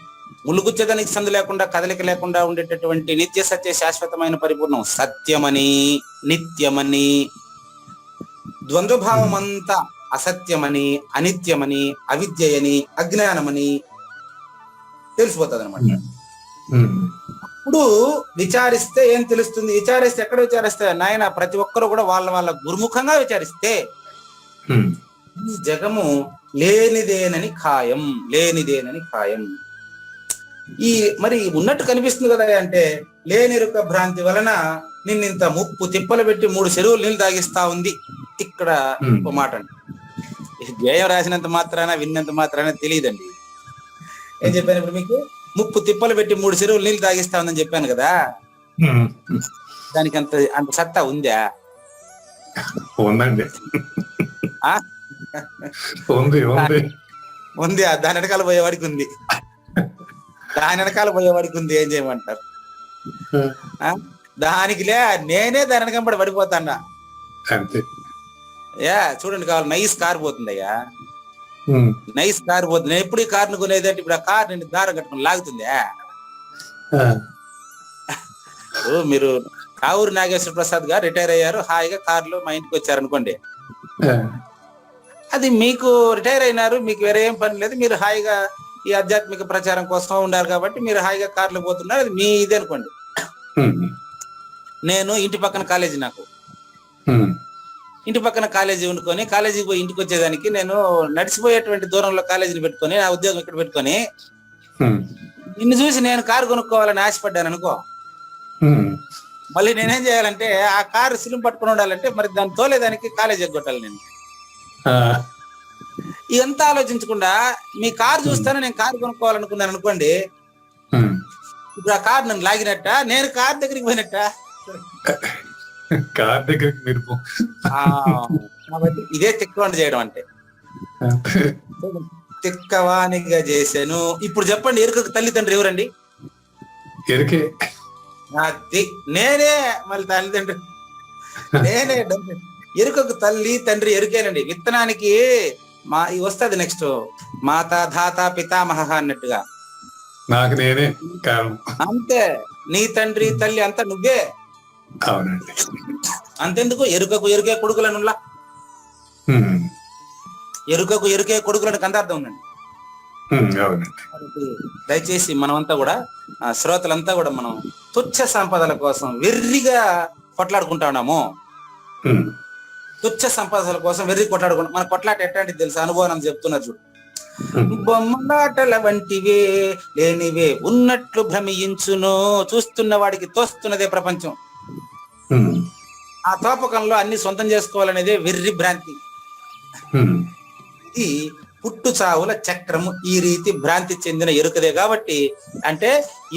ములుగుచ్చదానికి సందు లేకుండా కదలిక లేకుండా ఉండేటటువంటి నిత్య సత్య శాశ్వతమైన పరిపూర్ణం సత్యమని, నిత్యమని, ద్వంద్వభావం అంతా అసత్యమని, అనిత్యమని, అవిద్యయని, అజ్ఞానమని తెలిసిపోతుంది అనమాట. ఇప్పుడు విచారిస్తే ఏం తెలుస్తుంది? విచారిస్తే ఎక్కడ విచారిస్తే నాయన ప్రతి ఒక్కరు కూడా వాళ్ళ గురుముఖంగా విచారిస్తే ఈ జగము లేనిదేనని ఖాయం, లేనిదేనని ఖాయం. ఈ మరి ఉన్నట్టు కనిపిస్తుంది కదా అంటే, లేనిరుక భ్రాంతి వలన నిన్నింత ముప్పు తిప్పలు పెట్టి 3 చెరువులు నీళ్ళు తాగిస్తా ఉంది. ఇక్కడ ఒక మాట అండి, ధ్యేయం రాసినంత మాత్రాన విన్నంత మాత్రాన తెలియదండి. ఏం చెప్పాను ఇప్పుడు మీకు? ముప్పు తిప్పలు పెట్టి 3 చెరువులు నీళ్ళు తాగిస్తా ఉందని చెప్పాను కదా. దానికి అంత సత్తా ఉందా? ఉందండి, ఉంది. దాని వెనకాల పోయేవాడికి ఉంది, దాని వెనకాల పోయేవాడికి ఉంది. ఏం చేయమంటారు? దానికి నేనే దాని వెనకంబడి పడిపోతాన్నా. చూడండి, కావాలి నైస్ కార్ పోతుందయ్యా, నైస్ కార్ పోతుంది. నేను ఎప్పుడు ఈ కార్ను కొనేదంటే ఇప్పుడు ఆ కార్ నేను దారం కట్టుకుని లాగుతుందా? మీరు కావూరు నాగేశ్వర ప్రసాద్ గారు రిటైర్ అయ్యారు, హాయిగా కార్లు మా ఇంటికి వచ్చారనుకోండి, అది మీకు రిటైర్ అయినారు, మీకు వేరే ఏం పని లేదు, మీరు హాయిగా ఈ ఆధ్యాత్మిక ప్రచారం కోసం ఉన్నారు కాబట్టి మీరు హాయిగా కార్లు పోతున్నారు, అది మీ ఇది అనుకోండి. నేను ఇంటి పక్కన కాలేజీ, నాకు ఇంటి పక్కన కాలేజీ వండుకొని కాలేజీకి పోయి ఇంటికి వచ్చేదానికి నేను నడిచిపోయేటువంటి దూరంలో కాలేజీని పెట్టుకొని నా ఉద్యోగం ఇక్కడ పెట్టుకొని నిన్ను చూసి నేను కారు కొనుక్కోవాలని ఆశపడ్డాను అనుకో, ఉమ్. మళ్ళీ నేనేం చేయాలంటే ఆ కారు సిలుం పట్టుకుని ఉండాలంటే మరి దాన్ని తోలేదానికి కాలేజ్ ఎగ్గొట్టాలి నేను. ఆ, ఇదంతా ఆలోచించకుండా మీ కారు చూస్తాను, నేను కారు కొనుక్కోవాలనుకున్నాను అనుకోండి, ఉమ్. ఇప్పుడు ఆ కారు నన్ను లాగినట్ట, నేను కారు దగ్గరికి పోయినట్ట. కార్ దగ్గరికి మీరు ఆ, కాబట్టి ఇదే తిక్కవాణి చేయడం అంటే. తిక్కవాణిగా చేశాను. ఇప్పుడు చెప్పండి, ఎరుకకు తల్లిదండ్రులు ఎవరండి? ఎరికే. అది నేనే. మళ్ళీ తల్లిదండ్రులు నేనే. ఎరుకకు తల్లి తండ్రి ఎరుకేనండి. విత్తనానికి ఇది వస్తుంది నెక్స్ట్, మాత ధాత పితామహ అన్నట్టుగా. నాకు నేనే కారణం. అంతే, నీ తండ్రి తల్లి అంతా నువ్వే. అవునండి. అంతెందుకు, ఎరుకకు ఎరుకే కొడుకులనులా. ఉమ్. ఎరుకకు ఎరుకే కొడుకులను కందార్థం ఉందండి. అవునండి. కాబట్టి దయచేసి మనమంతా కూడా, శ్రోతలంతా కూడా, మనం తుచ్చ సంపదల కోసం వెర్రిగా కొట్లాడుకుంటా ఉన్నాము. ఉమ్. తుచ్చ సంపదల కోసం వెర్రి కొట్లాడుకుంటాం. మన కొట్లాట ఎట్లాంటిది తెలుసా? అనుభవం చెప్తున్నారు చూడు. ఉమ్. బొమ్మలాటల వంటివే లేనివే ఉన్నట్లు భ్రమించును, చూస్తున్న వాడికి తోస్తున్నదే ప్రపంచం. ఉమ్. ఆ తోపకంలో అన్ని సొంతం చేసుకోవాలనేదే వెర్రి భ్రాంతి. ఉమ్. ఇది పుట్టు చావుల చక్రము. ఈ రీతి భ్రాంతి చెందిన ఎరుకదే. కాబట్టి అంటే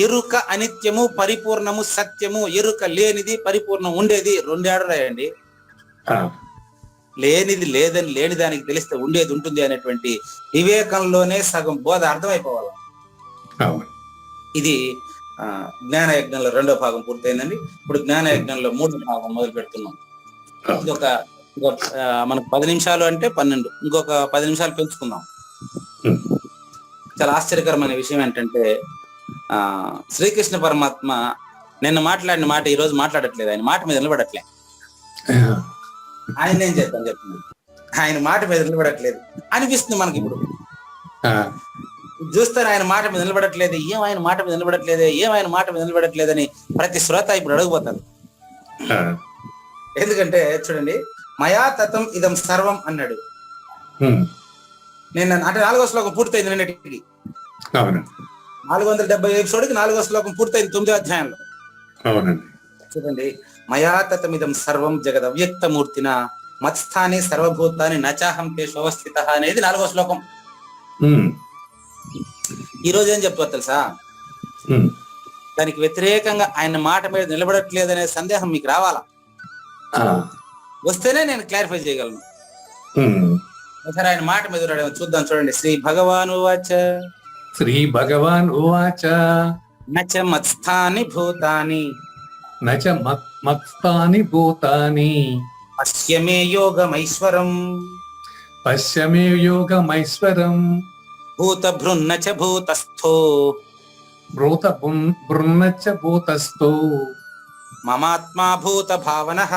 ఎరుక అనిత్యము, పరిపూర్ణము, సత్యము. ఎరుక లేనిది, పరిపూర్ణం ఉండేది రెండేడరాయండి. ఆ, లేనిది లేదని, లేని దానికి తెలిస్తే ఉండేది ఉంటుంది అనేటువంటి వివేకంలోనే సగం బోధ అర్థమైపోవాలి. అవును. ఇది జ్ఞాన యజ్ఞంలో 2వ భాగం పూర్తయిందండి. ఇప్పుడు జ్ఞాన యజ్ఞంలో 3వ భాగం మొదలు పెడుతున్నాం. ఇది ఒక మనకు 10 నిమిషాలు అంటే 12, ఇంకొక 10 నిమిషాలు పెంచుకుందాం. ఉమ్. చాలా ఆశ్చర్యకరమైన విషయం ఏంటంటే, శ్రీకృష్ణ పరమాత్మ నిన్న మాట్లాడిన మాట ఈ రోజు మాట్లాడట్లేదు. ఆయన మాట మీద నిలబడట్లే. ఆయన ఏం చేద్దాం చెప్తున్నాను, ఆయన మాట మీద నిలబడట్లేదు అనిపిస్తుంది మనకి. ఇప్పుడు చూస్తాను ఆయన మాట మీద నిలబడట్లేదు, ఆయన మాట మీద నిలబడట్లేదే, ఆయన మాట మీద నిలబడట్లేదని ప్రతి శ్రోత ఇప్పుడు అడగబోతారు. ఎందుకంటే చూడండి, మయా తతం ఇదం సర్వం అన్నాడు. నేను అంటే 4వ శ్లోకం పూర్తయింది నిన్నటికి. 470 ఎపిసోడ్కి 4వ శ్లోకం పూర్తయింది 9వ అధ్యాయంలో. చూడండి, మయా తతమిదం సర్వం జగద్ అవ్యక్తమూర్తిన మత్స్థాని సర్వభూతాన్ని నచాహం తేషోవస్థిత అనేది 4వ శ్లోకం. ఈ రోజు ఏం చెప్తా తెలుసా? దానికి వ్యతిరేకంగా ఆయన మాట మీద నిలబడట్లేదనే సందేహం మీకు రావాలా? వస్తేనే నేను క్లారిఫై చేయగలను. ఒకసారి ఆయన మాట మీద చూద్దాం. చూడండి, శ్రీ భగవాన్ ఉవాచ. శ్రీ భగవాన్ ఉవాచ. నచ మత్స్థాని భూతాని నచ మత్స్థాని భూతాని పశ్యమే యోగమైశ్వరం పశ్యమే యోగమైశ్వరం భూత భృన్నచ భూతస్థో భూత భృన్నచ భూతస్థో మమాత్మా భూత భావనః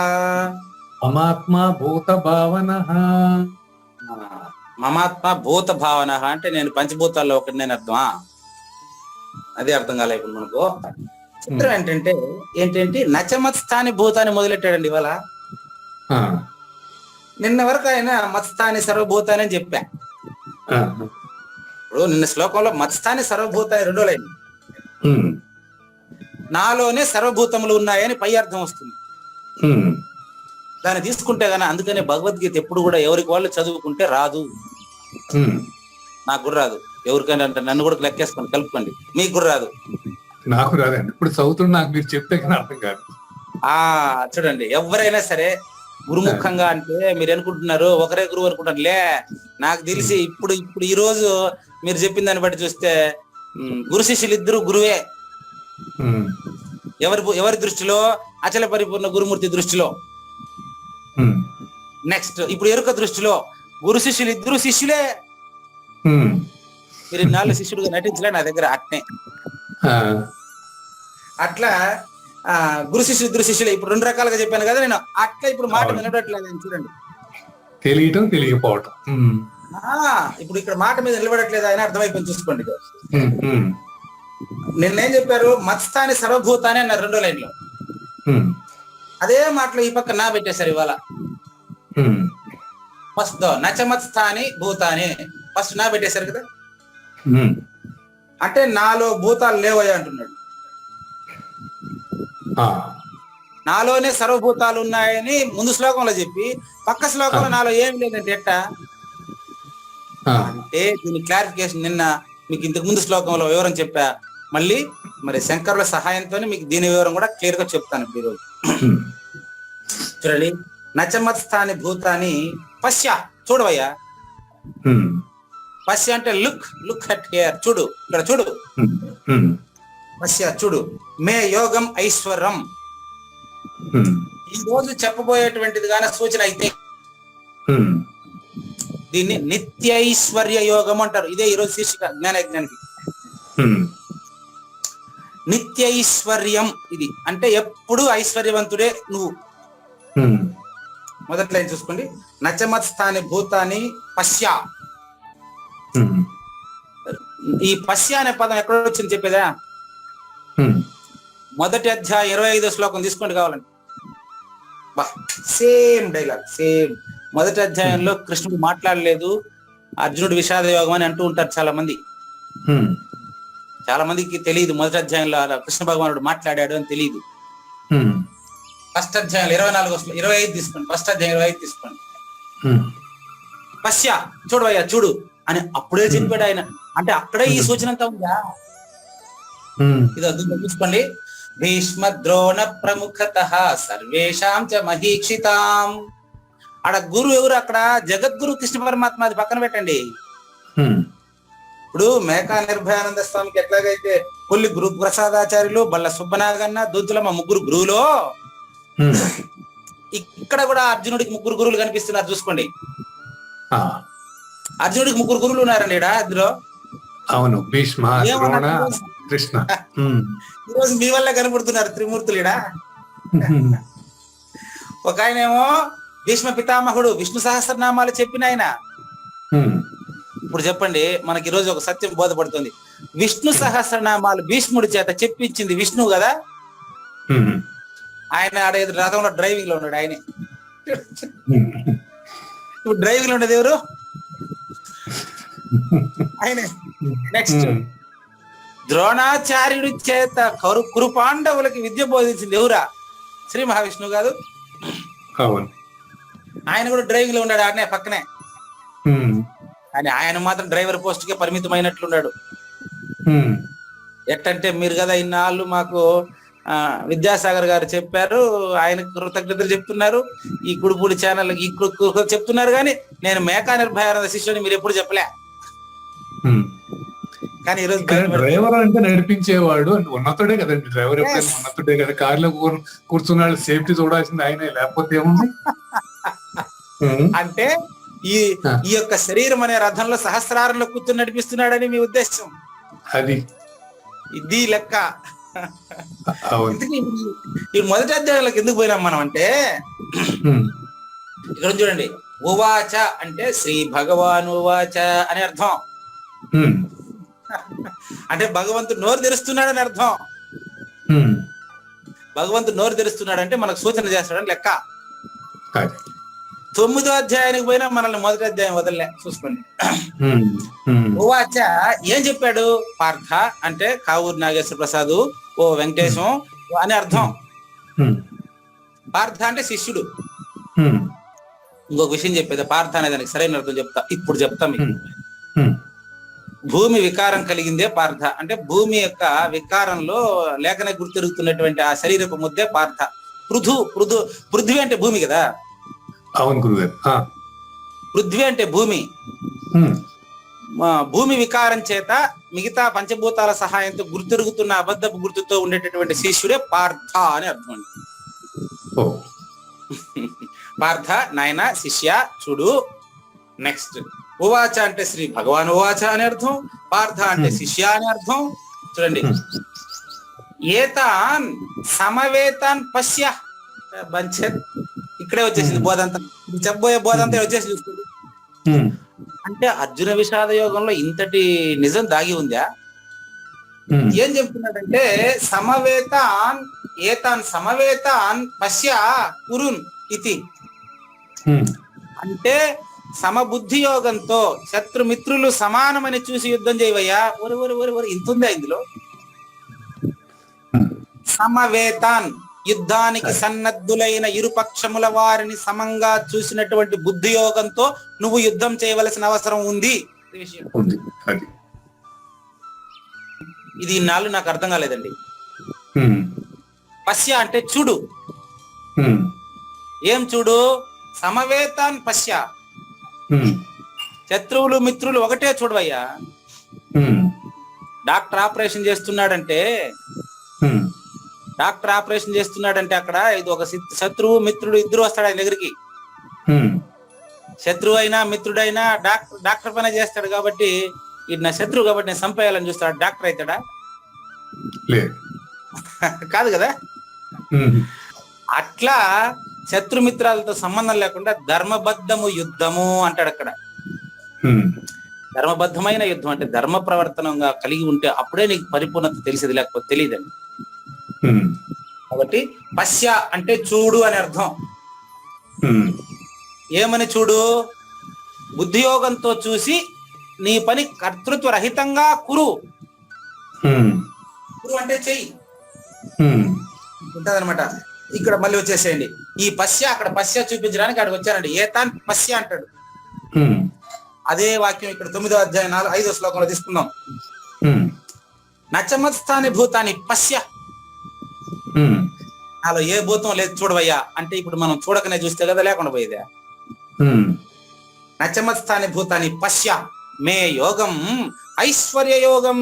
మమాత్మా భూత భావనః. మమాత్మ భూత భావన అంటే నేను పంచభూతాల్లో ఒకటి నేను అర్థమా? అదే అర్థం కాలే ఇప్పుడు మనకు. చిత్రం ఏంటంటే నచమత్స్థాని భూతాన్ని మొదలెట్టాడండి ఇవాళ. నిన్న వరకు ఆయన మత్స్థాని సర్వభూతాన్ని అని చెప్పా. ఇప్పుడు నిన్న శ్లోకంలో మత్స్థాని సర్వభూతాన్ని 2వ లైన్, నాలోనే సర్వభూతములు ఉన్నాయని పై అర్థం వస్తుంది. దాన్ని తీసుకుంటే గానీ, అందుకనే భగవద్గీత ఎప్పుడు కూడా ఎవరికి వాళ్ళు చదువుకుంటే రాదు. నాకు కూడా రాదు. ఎవరికైనా అంటే నన్ను కూడా లెక్కేసుకోండి, కలుపుకోండి. మీకు కూడా రాదు. నాకు రాదండి. ఇప్పుడు చదువుతున్నా, నాకు మీరు చెప్తే కానీ అర్థం కాదు. చూడండి, ఎవరైనా సరే గురుముఖంగా అంటే మీరు అనుకుంటున్నారు ఒకరే గురువు అనుకుంటారు. నాకు తెలిసి ఇప్పుడు ఈ రోజు మీరు చెప్పిన దాన్ని బట్టి చూస్తే గురు శిష్యులు ఇద్దరు గురువే. ఎవరి దృష్టిలో? అచల పరిపూర్ణ గురుమూర్తి దృష్టిలో. నెక్స్ట్ ఇప్పుడు ఎరుక దృష్టిలో గురు శిష్యులు ఇద్దరు శిష్యులే. మీరు 4 శిష్యుడుగా నటించలే నా దగ్గర అట్నే. అట్లా గురు శిష్యులు ఇద్దరు శిష్యులే. ఇప్పుడు 2 రకాలుగా చెప్పాను కదా నేను. అట్లా ఇప్పుడు మాట నిలబడట్లేదు. చూడండి, తెలియటం తెలియకపోవటం. ఇప్పుడు ఇక్కడ మాట మీద నిలబడట్లేదు ఆయన అర్థమైపోయింది. చూసుకోండి, నిన్నేం చెప్పారు? మత్స్థాని సర్వభూతాన్ని అన్నారు 2వ లైన్లో. అదే మాటలో ఈ పక్క నా పెట్టేశారు ఇవాళ. ఫస్ట్ నచమత్స్థాని భూతాని ఫస్ట్ నా పెట్టేశారు కదా. అంటే నాలో భూతాలు లేవయ్యా అంటున్నాడు. ఆ, నాలోనే సర్వభూతాలు ఉన్నాయని ముందు శ్లోకంలో చెప్పి పక్క శ్లోకంలో నాలో ఏం లేదంటే ఎట్టా? ఆ, అంటే దీని క్లారిఫికేషన్ నిన్న మీకు ఇంతకు ముందు శ్లోకంలో వివరం చెప్పా. మళ్ళీ మరి శంకరుల సహాయంతో మీకు దీని వివరం కూడా క్లియర్ గా చెప్తాను ఇప్పుడు ఈరోజు. ఉమ్, చూడండి, నచమత్స్థాని భూతాని పశ్య, చూడవయ్యా. ఉమ్, పశ్య అంటే లుక్ అట్ హియర్, చూడు, ఇక్కడ చూడు. ఉమ్, ఉమ్, పశ్య, చూడు. మే యోగం ఐశ్వర్యం, ఉమ్, ఈ రోజు చెప్పబోయేటువంటిది కానీ సూచన అయితే ఉమ్, దీన్ని నిత్యైశ్వర్య యోగం అంటారు. ఇదే ఈరోజు శీర్షిక జ్ఞానయజ్ఞానికి. ఉమ్, నిత్యైశ్వర్యం ఇది అంటే ఎప్పుడు ఐశ్వర్యవంతుడే నువ్వు. ఉమ్, మొదటి లైన్ చూసుకోండి. నచమత్స్థాని భూతాని పశ్య. ఉమ్, ఈ పశ్య అనే పదం ఎక్కడ వచ్చింది చెప్పేదా? ఉమ్, మొదటి అధ్యాయం 25వ శ్లోకం తీసుకోండి కావాలండి. Same dialogue, same. మొదటి అధ్యాయంలో కృష్ణుడు మాట్లాడలేదు, అర్జునుడు విషాద యోగం అని అంటూ ఉంటారు చాలా మంది. ఉమ్, చాలా మందికి తెలియదు మొదటి అధ్యాయంలో అలా కృష్ణ భగవానుడు మాట్లాడాడు అని తెలియదు. ఉమ్, ఫస్ట్ అధ్యాయం 25 తీసుకోండి. ఫస్ట్ అధ్యాయం 25 తీసుకోండి. ఉమ్, పశ్య, చూడవయ్యా, చూడు అని అప్పుడే చెప్పాడు ఆయన. అంటే అక్కడే ఈ సూచన అంతా ఉందా? ఉమ్, ఇది అర్థం చూసుకోండి. భీష్మ ద్రోణ ప్రముఖతః సర్వేషాం చ మహీక్షితాం. ఆడ గురువు ఎవరు? అక్కడ జగద్గురు కృష్ణ పరమాత్మ. అది పక్కన పెట్టండి. ఉమ్, ఇప్పుడు మేకా నిర్భయానంద స్వామికి ఎట్లాగైతే కొల్లి గురు ప్రసాదాచార్యులు, బల్ల సుబ్బనాగన్న, దొంతులమ్మ ముగ్గురు గురువులో, ఉమ్, ఇక్కడ కూడా అర్జునుడికి ముగ్గురు గురువులు కనిపిస్తున్నారు. చూసుకోండి, ఆ, అర్జునుడికి ముగ్గురు గురువులు ఉన్నారండి ఇక్కడ. అందులో అవును, భీష్మ, ద్రోణ, కృష్ణ. ఉమ్, ఈరోజు మీ వల్లే కనబడుతున్నారు త్రిమూర్తులు ఈడ. ఉమ్, ఒక ఆయన ఏమో భీష్మ పితామహుడు, విష్ణు సహస్రనామాలు చెప్పిన ఆయన. ఉమ్, ఇప్పుడు చెప్పండి, మనకి ఈ రోజు ఒక సత్యం బోధపడుతుంది. విష్ణు సహస్రనామాలు భీష్ముడి చేత చెప్పించింది విష్ణువు కదా. ఉమ్, ఆయన ఆడ రథంలో డ్రైవింగ్ లో ఉన్నాడు ఆయనే. ఉమ్, ఇప్పుడు డ్రైవింగ్ లో ఉండేది ఎవరు? ఆయనే. నెక్స్ట్, ద్రోణాచార్యుడి చేత కురు పాండవులకి విద్య బోధించింది ఎవరా? శ్రీ మహావిష్ణువు కాదు. అవును. ఆయన కూడా డ్రైవింగ్ లో ఉన్నాడు ఆడనే పక్కనే. ఉమ్, కానీ ఆయన మాత్రం డ్రైవర్ పోస్ట్ కే పరిమితమైనట్లున్నాడు. ఉమ్, ఎట్టంటే మీరు కదా ఇన్నాళ్ళు మాకు విద్యాసాగర్ గారు చెప్పారు, ఆయన కృతజ్ఞతలు చెప్తున్నారు, ఈ కుడుపూడి ఛానల్ ఈ చెప్తున్నారు, కానీ నేను మేకా నిర్భయానంద శిష్యుని మీరు ఎప్పుడు చెప్పలే. ఉమ్. కానీ ఈరోజు డ్రైవర్ అంటే నడిపించేవాడు అంటే ఉన్నతుడే కదండి. డ్రైవర్ ఎప్పుడైనా ఉన్నతుడే కదా. కార్లో కూర్చున్నాడు, సేఫ్టీ చూడాల్సింది ఆయనే, లేకపోతే ఏముంది. అంటే ఈ యొక్క శరీరం అనే రథంలో సహస్రారంలో కూర్చొని నడిపిస్తున్నాడని మీ ఉద్దేశం? అది ఇది లెక్క. అవును. ఈ మొదటి అధ్యాయంలోకి ఎందుకు పోయినాం మనం అంటే, ఇక్కడ చూడండి, ఉవాచ అంటే శ్రీ భగవాన్ ఉవాచ అని అర్థం. అంటే భగవంతుడు నోరు తెరుస్తున్నాడని అర్థం. భగవంతుడు నోరు తెరుస్తున్నాడు అంటే మనకు సూచన చేస్తాడని లెక్క. 9వ అధ్యాయానికి పోయినా మనల్ని మొదటి అధ్యాయం వదలలే. చూసుకోండి, ఉవాచ ఏం చెప్పాడు? పార్థ అంటే కావూరు నాగేశ్వర ప్రసాద్, ఓ వెంకటేశం అని అర్థం. పార్థ అంటే శిష్యుడు. ఇంకొక విషయం చెప్పేది, పార్థ అనే దానికి సరైన అర్థం చెప్తా, ఇప్పుడు చెప్తా మీకు. భూమి వికారం కలిగిందే పార్థ. అంటే భూమి యొక్క వికారంలో లేఖన గుర్తిరుగుతున్నటువంటి ఆ శరీరపు ముద్దే పార్థ. పృథ్వీ అంటే భూమి కదా. అవును గురుగారు. పృథ్వీ అంటే భూమి. భూమి వికారం చేత మిగతా పంచభూతాల సహాయంతో గుర్తిరుగుతున్న అబద్ధపు గుర్తుతో ఉండేటటువంటి శిష్యుడే పార్థ అని అర్థం. పార్థ నాయన శిష్య చూడు. నెక్స్ట్, ఉవాచ అంటే శ్రీ భగవాన్ ఉవాచ అని అర్థం, పార్థ అంటే శిష్య అని అర్థం. చూడండి, ఏతాన్ సమవేతాన్ పశ్య. ఇక్కడే వచ్చేసింది బోధంతా, చెప్పబోయే బోధంతా వచ్చేసి చూసుకోండి. అంటే అర్జున విషాద యోగంలో ఇంతటి నిజం దాగి ఉందా? ఏం చెప్తున్నాడంటే, సమవేతాన్ ఏతాన్ సమవేతాన్ పశ్య కురున్ ఇతి. అంటే సమబుద్ధి యోగంతో శత్రుమిత్రులు సమానమని చూసి యుద్ధం చేయవయ్యా. ఒరి ఇంతుందా ఇందులో? సమవేతాన్, యుద్ధానికి సన్నద్ధులైన ఇరుపక్షముల వారిని సమంగా చూసినటువంటి బుద్ధి యోగంతో నువ్వు యుద్ధం చేయవలసిన అవసరం ఉంది. ఇది ఇన్నాళ్ళు నాకు అర్థం కాలేదండి. పశ్య అంటే చూడు. ఏం చూడు? సమవేతాన్ పశ్య. శత్రువులు మిత్రులు ఒకటే చూడవయ్యా. డాక్టర్ ఆపరేషన్ చేస్తున్నాడంటే అక్కడ ఇది ఒక శత్రువు మిత్రుడు ఇద్దరు వస్తాడు ఆయన దగ్గరికి. శత్రువు అయినా మిత్రుడైనా డాక్టర్ పని చేస్తాడు కాబట్టి ఇది నా శత్రువు కాబట్టి నేను చంపేయాలని చూస్తాడు. డాక్టర్ అవుతాడా? కాదు కదా. అట్లా శత్రుమిత్రాలతో సంబంధం లేకుండా ధర్మబద్ధము యుద్ధము అంటాడు అక్కడ. ధర్మబద్ధమైన యుద్ధం అంటే ధర్మ ప్రవర్తనంగా కలిగి ఉంటే అప్పుడే నీకు పరిపూర్ణత తెలిసేది, లేకపోతే తెలియదండి. కాబట్టి పశ్య అంటే చూడు అని అర్థం. ఏమని చూడు? బుద్ధియోగంతో చూసి నీ పని కర్తృత్వ రహితంగా కురు. కురు అంటే చెయ్యి ఉంటదనమాట. ఇక్కడ మళ్ళీ వచ్చేసేయండి. ఈ పశ్య అక్కడ పశ్య చూపించడానికి అక్కడికి వచ్చారండి. ఏతాన్ పశ్య అంటాడు. అదే వాక్యం ఇక్కడ 9వ అధ్యాయం 5వ శ్లోకంలో తీసుకుందాం. నచమత్స్థాని భూతాన్ని పశ్య. నాలో ఏ భూతం లేదు చూడవయ్యా అంటే ఇప్పుడు మనం చూడకనే చూస్తే కదా లేకుండా పోయేదే. నచమత్స్థాని భూతాన్ని పశ్య మే యోగం ఐశ్వర్య యోగం.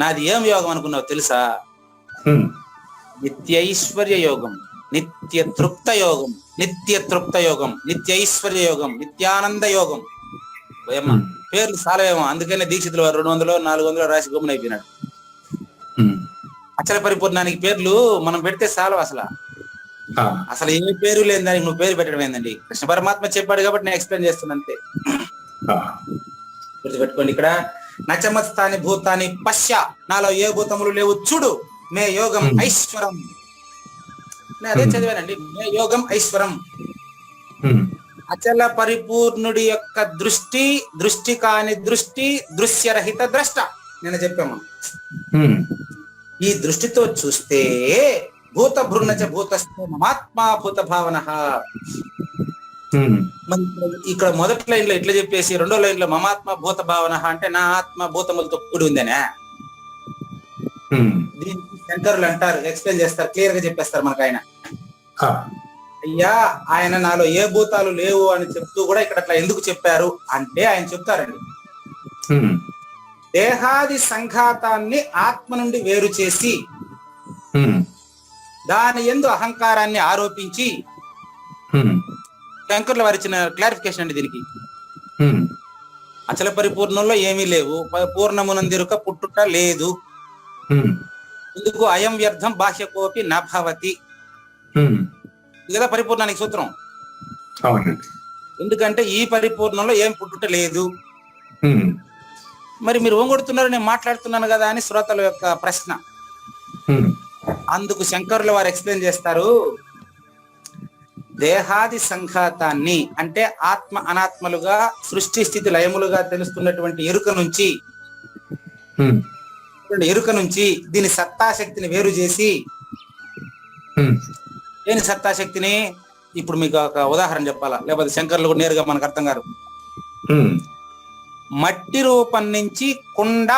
నాది ఏం యోగం అనుకున్నావు తెలుసా? నిత్యైశ్వర్య యోగం, నిత్య తృప్త యోగం, నిత్యైశ్వర్య యోగం, నిత్యానంద యోగం. భయమ్మ పేర్లు సాలవేమో, అందుకనే దీక్షితులు 200 400 రాసి గమ్మున అయిపోయినాడు. అక్షర పరిపూర్ణానికి పేర్లు మనం పెడితే సాలవు. అసలు ఏ పేరు లేని దానికి నువ్వు పేరు పెట్టడం ఏందండి? కృష్ణ పరమాత్మ చెప్పాడు కాబట్టి నేను ఎక్స్ప్లెయిన్ చేస్తున్నా అంతే. గుర్తుపెట్టుకోండి. ఇక్కడ నచమత్స్థాని భూతాన్ని పశ్య, నాలో ఏ భూతములు లేవు చూడు. మే యోగం ఐశ్వరం. నేను అదే చదివానండి. మే యోగం ఐశ్వరం. అచల పరిపూర్ణుడి యొక్క దృష్టి కాని దృశ్యరహిత ద్రష్ట. నేను చెప్పాము ఈ దృష్టితో చూస్తే భూత భృణచ భూతస్థ మమాత్మా భూత భావన. ఇక్కడ మొదటి లైన్ లో ఇట్లా చెప్పేసి 2వ లైన్ లో మమాత్మ భూత భావన అంటే నా ఆత్మ భూతములతో కూడి ఉందనే. దీనికి శంకరులు అంటారు, ఎక్స్ప్లెయిన్ చేస్తారు, క్లియర్ గా చెప్పేస్తారు మనకు. ఆయన అయ్యా ఆయన నాలో ఏ భూతాలు లేవు అని చెప్తూ కూడా ఇక్కడ అట్లా ఎందుకు చెప్పారు అంటే ఆయన చెప్తారండి. దేహాది సంఘాతాన్ని ఆత్మ నుండి వేరు చేసి దాని యందు అహంకారాన్ని ఆరోపించి, శంకర్ల వారు ఇచ్చిన క్లారిఫికేషన్ అండి దీనికి. అచల పరిపూర్ణంలో ఏమీ లేవు, పూర్ణమునందిరుక పుట్టుట లేదు. ఎందుకు? అయం వ్యర్థం బాహ్యకోపి నభవతి. కదా పరిపూర్ణానికి సూత్రం. ఎందుకంటే ఈ పరిపూర్ణంలో ఏం పుట్టుట లేదు. మరి మీరు ఓంగొడుతున్నారు, నేను మాట్లాడుతున్నాను కదా అని శ్రోతల యొక్క ప్రశ్న. అందుకు శంకరుల వారు ఎక్స్ప్లెయిన్ చేస్తారు. దేహాది సంఘాతాన్ని అంటే ఆత్మ అనాత్మలుగా సృష్టి స్థితి లయములుగా తెలుస్తున్నటువంటి ఎరుక నుంచి దీని సత్తాశక్తిని వేరు చేసి, దేని సత్తాశక్తిని ఇప్పుడు మీకు ఒక ఉదాహరణ చెప్పాలా, లేకపోతే శంకర్లు కూడా నేరుగా మనకు అర్థం కాదు. మట్టి రూపం నుంచి కుండ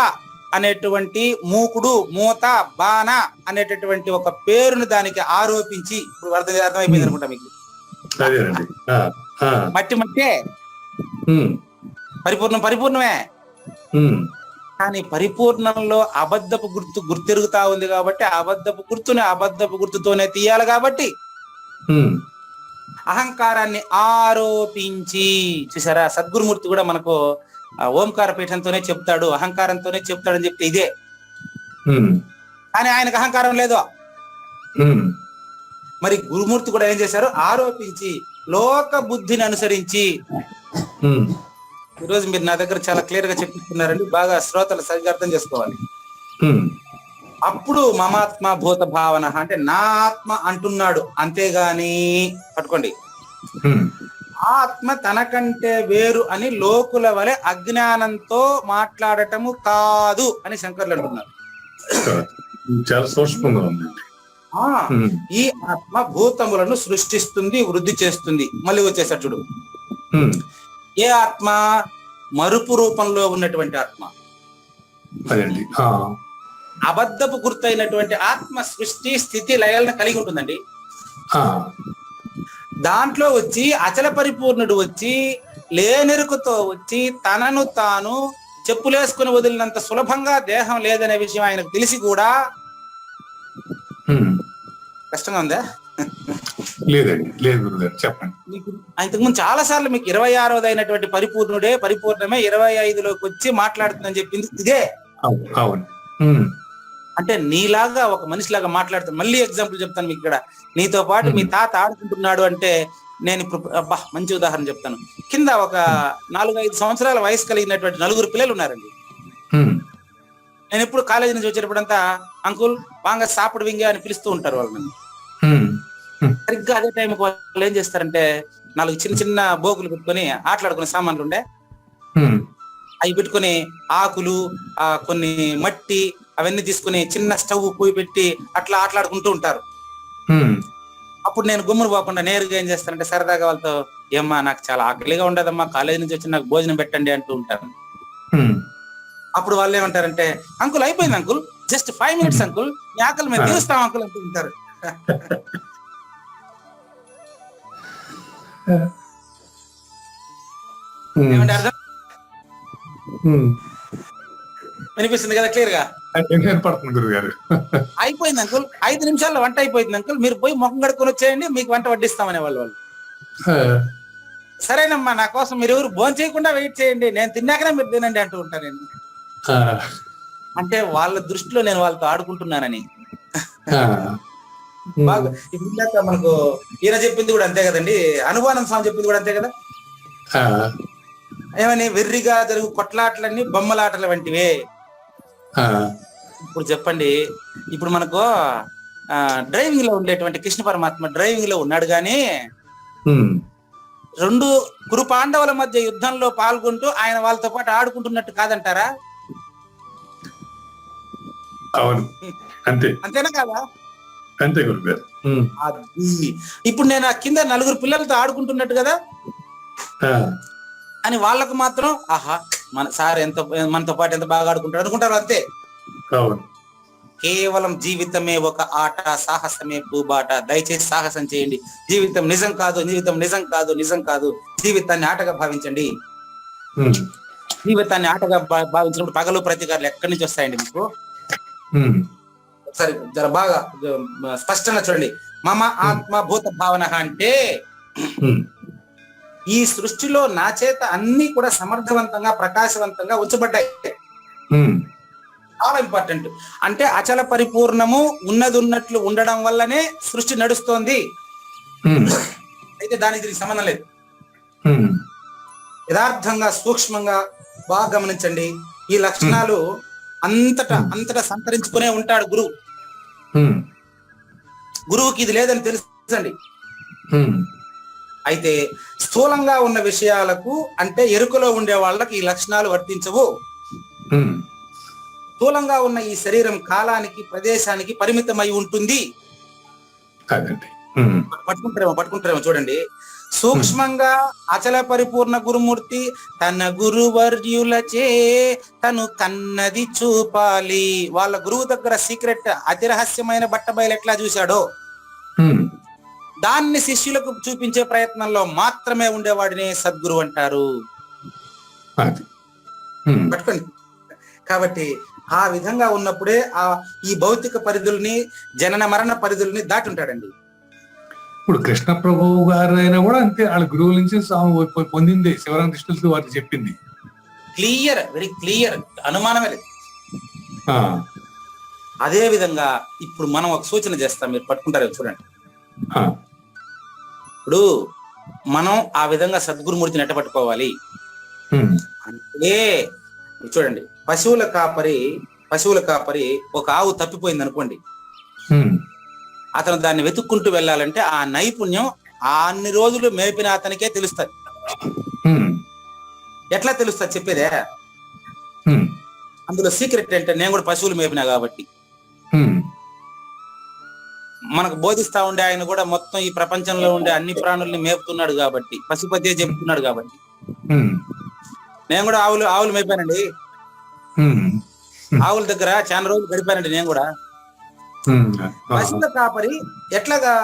అనేటువంటి మూకుడు, మూత, బాణ అనేటటువంటి ఒక పేరును దానికి ఆరోపించి, ఇప్పుడు అర్థమైపోయింది అనుకుంటా మీకు. మట్టే పరిపూర్ణమే. కానీ పరిపూర్ణంలో అబద్ధపు గుర్తెరుగుతా ఉంది కాబట్టి అబద్ధపు గుర్తుతోనే తీయాలి. కాబట్టి అహంకారాన్ని ఆరోపించి, చూసారా సద్గురుమూర్తి కూడా మనకు ఓంకార పీఠంతోనే చెప్తాడు, అహంకారంతోనే చెప్తాడని చెప్తే ఇదే. కానీ ఆయనకు అహంకారం లేదు. మరి గురుమూర్తి కూడా ఏం చేశారు? ఆరోపించి లోక బుద్ధిని అనుసరించి. ఈరోజు మీరు నా దగ్గర చాలా క్లియర్ గా చెప్పిస్తున్నారండి, బాగా శ్రోతలు సరిగ్గా అర్థం చేసుకోవాలి. అప్పుడు మమాత్మ భూత భావన అంటే నా ఆత్మ అంటున్నాడు, అంతేగాని పట్టుకోండి ఆత్మ తనకంటే వేరు అని లోకుల వలె అజ్ఞానంతో మాట్లాడటము కాదు అని శంకర్లు అంటున్నారు. చాలా సూక్ష్మంగా ఉందండి. ఆ ఈ ఆత్మ భూతములను సృష్టిస్తుంది, వృద్ధి చేస్తుంది. మళ్ళీ వచ్చేసాడు చూడు. ఏ ఆత్మ? మరుపు రూపంలో ఉన్నటువంటి ఆత్మ. అదండి. అబద్ధపు గుర్తైనటువంటి ఆత్మ సృష్టి, స్థితి, లయాలను కలిగి ఉంటుందండి. దాంట్లో వచ్చి అచల పరిపూర్ణుడు వచ్చి లేనెరుకతో వచ్చి తనను తాను చెప్పులేసుకుని వదిలినంత సులభంగా దేహం లేదనే విషయం ఆయనకు తెలిసి కూడా కష్టంగా ఉందా? లేదండి, లేదు గురుగారు, చెప్పండి. మీకు ఇంతకుముందు చాలా సార్లు మీకు 26వది అయినటువంటి పరిపూర్ణుడే పరిపూర్ణమే 25లోకి వచ్చి మాట్లాడుతుందని చెప్పింది ఇదే. అవును. అంటే నీలాగా ఒక మనిషిలాగా మాట్లాడుతాను. మళ్ళీ ఎగ్జాంపుల్ చెప్తాను మీకు ఇక్కడ. నీతో పాటు మీ తాత ఆడుకుంటున్నాడు అంటే నేను ఇప్పుడు మంచి ఉదాహరణ చెప్తాను. కింద ఒక 4-5 సంవత్సరాల వయసు కలిగినటువంటి 4 పిల్లలు ఉన్నారండి. నేను ఎప్పుడు కాలేజీ నుంచి వచ్చేటప్పుడంతా అంకుల్ వాంగ సాపిడువింగ అని పిలుస్తూ ఉంటారు వాళ్ళు నన్ను. సరిగ్గా అదే టైంకి వాళ్ళు ఏం చేస్తారంటే 4 చిన్న చిన్న బోకులు పెట్టుకొని ఆటలాడుకునే సామాన్లు ఉండే అవి పెట్టుకుని ఆకులు కొన్ని మట్టి అవన్నీ తీసుకుని చిన్న స్టవ్ పోయి పెట్టి అట్లా ఆటలాడుకుంటూ ఉంటారు. అప్పుడు నేను గుమ్మును పోకుండా నేరుగా ఏం చేస్తానంటే సరదాగా వాళ్ళతో, ఏమ్మా నాకు చాలా ఆకలిగా ఉండదమ్మా, కాలేజీ నుంచి వచ్చి నాకు భోజనం పెట్టండి అంటూ ఉంటాను. అప్పుడు వాళ్ళు ఏమంటారంటే, అంకుల్ అయిపోయింది అంకుల్, జస్ట్ 5 minutes అంకుల్, మీ ఆకలి మేము తీరుస్తాం అంకుల్ అంటూ ఉంటారు. ఏమంటే అర్థం వినిపిస్తుంది కదా క్లియర్ గా? పడుతుంది గురుగారు. అయిపోయింది అంకుల్, 5 నిమిషాల్లో వంట అయిపోయింది అంకుల్, మీరు పోయి ముఖం కడుక్కొని వచ్చేయండి, మీకు వంట వడ్డిస్తామనే వాళ్ళు. సరేనమ్మా, నా కోసం మీరు ఎవరు భోజనం చేయకుండా వెయిట్ చేయండి, నేను తిన్నాకనే మీరు తినండి అంటూ ఉంటాను నేను. అంటే వాళ్ళ దృష్టిలో నేను వాళ్ళతో ఆడుకుంటున్నానని. బాగా ఇప్పుడు మనకు ఈయన చెప్పింది కూడా అంతే కదండి, అనుమానం స్వామి చెప్పింది కూడా అంతే కదా. ఏమని? వెర్రిగా జరుగు కొట్లాటలన్నీ బొమ్మలాటల వంటివే. ఇప్పుడు చెప్పండి, ఇప్పుడు మనకు డ్రైవింగ్ లో ఉండేటువంటి కృష్ణ పరమాత్మ డ్రైవింగ్ లో ఉన్నాడు గాని 2 కురు పాండవుల మధ్య యుద్ధంలో పాల్గొంటూ ఆయన వాళ్ళతో పాటు ఆడుకుంటున్నట్టు కాదంటారా? అవును, అంతే. అంతేనా కాదా? అంతే గురుగారు. ఇప్పుడు నేను కింద 4 పిల్లలతో ఆడుకుంటున్నట్టు కదా అని వాళ్ళకు మాత్రం ఆహా మన సార్ మనతో పాటు ఎంత బాగా ఆడుకుంటాడు అనుకుంటారు. అంతే. కేవలం జీవితమే ఒక ఆట, సాహసమే పూబాట. దయచేసి సాహసం చేయండి. జీవితం నిజం కాదు, జీవితం నిజం కాదు, నిజం కాదు. జీవితాన్ని ఆటగా భావించండి. జీవితాన్ని ఆటగా భావించినప్పుడు పగలు ప్రతీకారాలు ఎక్కడి నుంచి వస్తాయండి మీకు? సరే జర బాగా స్పష్టంగా చూడండి. మమ ఆత్మ భూత భావన అంటే ఈ సృష్టిలో నా చేత అన్ని కూడా సమర్థవంతంగా ప్రకాశవంతంగా ఉంచబడ్డాయి. చాలా ఇంపార్టెంట్. అంటే అచల పరిపూర్ణము ఉన్నది ఉన్నట్లు ఉండడం వల్లనే సృష్టి నడుస్తోంది. అయితే దానికి దీనికి సంబంధం లేదు. యథార్థంగా సూక్ష్మంగా బాగా గమనించండి. ఈ లక్షణాలు అంతటా సంతరించుకునే ఉంటాడు గురువు. గురువుకి ఇది లేదని తెలుసండి. అయితే స్థూలంగా ఉన్న విషయాలకు అంటే ఎరుకలో ఉండే వాళ్ళకి ఈ లక్షణాలు వర్తించవు. స్థూలంగా ఉన్న ఈ శరీరం కాలానికి ప్రదేశానికి పరిమితమై ఉంటుంది. పట్టుకుంటారేమో చూడండి. సూక్ష్మంగా అచల పరిపూర్ణ గురుమూర్తి తన గురువర్యులచే తను కన్నది చూపాలి. వాళ్ళ గురువు దగ్గర సీక్రెట్ అతి రహస్యమైన బట్టబయలు ఎట్లా చూశాడో దాన్ని శిష్యులకు చూపించే ప్రయత్నంలో మాత్రమే ఉండేవాడిని సద్గురు అంటారు. పట్టుకోండి. కాబట్టి ఆ విధంగా ఉన్నప్పుడే ఈ భౌతిక పరిధుల్ని, జనన మరణ పరిధుల్ని దాటి ఉంటాడండి. ఇప్పుడు కృష్ణ ప్రభువు గారు అయినా కూడా అంతే, వాళ్ళ గురువుల నుంచి పొందింది శివరామకృష్ణులతో వారికి చెప్పింది. క్లియర్, వెరీ క్లియర్, అనుమానమే లేదు. అదే విధంగా ఇప్పుడు మనం ఒక సూచన చేస్తాం, మీరు పట్టుకుంటారు చూడండి. ఇప్పుడు మనం ఆ విధంగా సద్గురుమూర్తిని ఎట్ట పట్టుకోవాలి అంటే చూడండి, పశువుల కాపరి ఒక ఆవు తప్పిపోయింది అనుకోండి, అతను దాన్ని వెతుక్కుంటూ వెళ్ళాలంటే ఆ నైపుణ్యం అన్ని రోజులు మేపిన అతనికే తెలుస్తుంది. ఎట్లా తెలుస్తుంది చెప్పేదే? అందులో సీక్రెట్ అంటే నేను కూడా పశువులు మేపినా కాబట్టి హ్మ్. మనకు బోధిస్తా ఉండే ఆయన కూడా మొత్తం ఈ ప్రపంచంలో ఉండే అన్ని ప్రాణుల్ని మేపుతున్నాడు కాబట్టి, పశుపతి చెప్తున్నాడు కాబట్టి. హ్మ్. నేను కూడా ఆవులు మేపానండి. హ్మ్. ఆవుల దగ్గర చాలా రోజులు గడిపానండి నేను కూడా. హ్మ్. పశువుల కాపరి ఎట్లాగా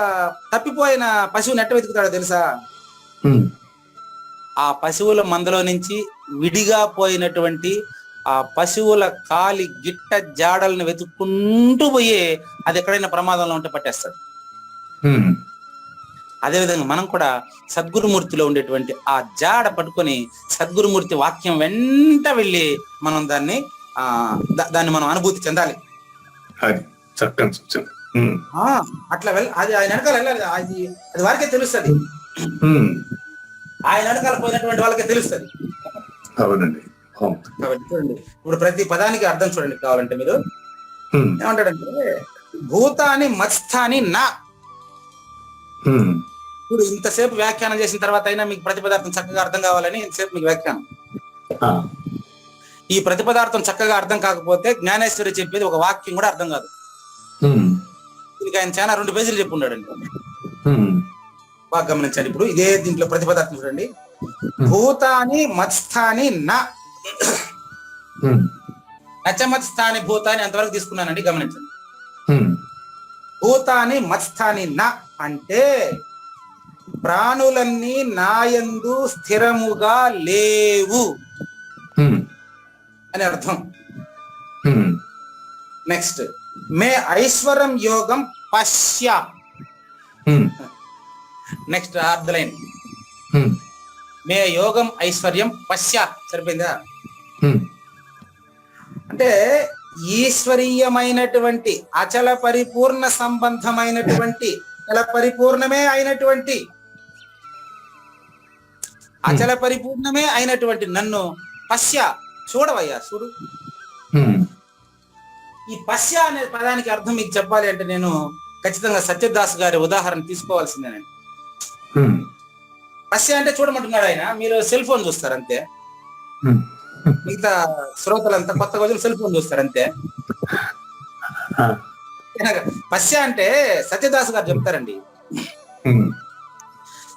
తప్పిపోయిన పశువుని ఎట్ట వెతుకుతాడో తెలుసా? హ్మ్. ఆ పశువుల మందలో నుంచి విడిగా పోయినటువంటి ఆ పశువుల కాలి గిట్ట జాడలను వెతుక్కుంటూ పోయి అది ఎక్కడైనా ప్రమాదంలో ఉంటే పట్టేస్తాడు. హ్మ్. అదేవిధంగా మనం కూడా సద్గురుమూర్తిలో ఉండేటువంటి ఆ జాడ పట్టుకొని సద్గురుమూర్తి వాక్యం వెంట వెళ్ళి మనం దాన్ని మనం అనుభూతి చెందాలి. అది చక్కని సూచన. హ్మ్. అట్లా అది ఆయన వెనకాల వెళ్ళాలి. అది వారికే తెలుస్తుంది. హ్మ్. ఆయన వెనకాల పోయినటువంటి వాళ్ళకే తెలుస్తుంది. అవునండి. కాబట్టి చూడండి, ఇప్పుడు ప్రతి పదానికి అర్థం చూడండి కావాలంటే మీరు. హ్మ్. ఏమంటాడంటే భూతాని మత్స్థాని నా. హ్మ్. ఇప్పుడు ఇంతసేపు వ్యాఖ్యానం చేసిన తర్వాత అయినా మీకు ప్రతిపదార్థం చక్కగా అర్థం కావాలని ఇంతసేపు మీకు వ్యాఖ్యానం. ఈ ప్రతిపదార్థం చక్కగా అర్థం కాకపోతే జ్ఞానేశ్వరి చెప్పేది ఒక వాక్యం కూడా అర్థం కాదు. దీనికి ఆయన చాలా 2 పేజీలు చెప్పున్నాడండి. బాగా గమనించండి. ఇప్పుడు ఇదే దీంట్లో ప్రతిపదార్థం చూడండి. భూతాని మత్స్థాని నా. నచమత్స్థాని భూతాని అంతవరకు తీసుకున్నానండి, గమనించండి. భూతాని మత్స్థాని నా అంటే ప్రాణులన్నీ నాయందు స్థిరముగా లేవు అని అర్థం. నెక్స్ట్, మే ఐశ్వర్యం యోగం పశ్య. నెక్స్ట్ అర్ధలైన్, మే యోగం ఐశ్వర్యం పశ్య. సరిపోయిందా? అంటే ఈశ్వరీయమైనటువంటి అచల పరిపూర్ణ సంబంధమైనటువంటి అచల పరిపూర్ణమే అయినటువంటి నన్ను పశ్య, చూడవయ్యా, చూడు. ఈ పశ్య అనే పదానికి అర్థం మీకు చెప్పాలి అంటే నేను ఖచ్చితంగా సత్యదాస్ గారి ఉదాహరణ తీసుకోవాల్సిందేనండి. పశ్య అంటే చూడమంటున్నాడు ఆయన. మీరు సెల్ ఫోన్ చూస్తారు అంతే. మిగతా శ్రోతలంతా కొత్త రోజులు సెల్ ఫోన్ చూస్తారు అంతే. పశ్య అంటే సత్యదాస్ గారు చెప్తారండి,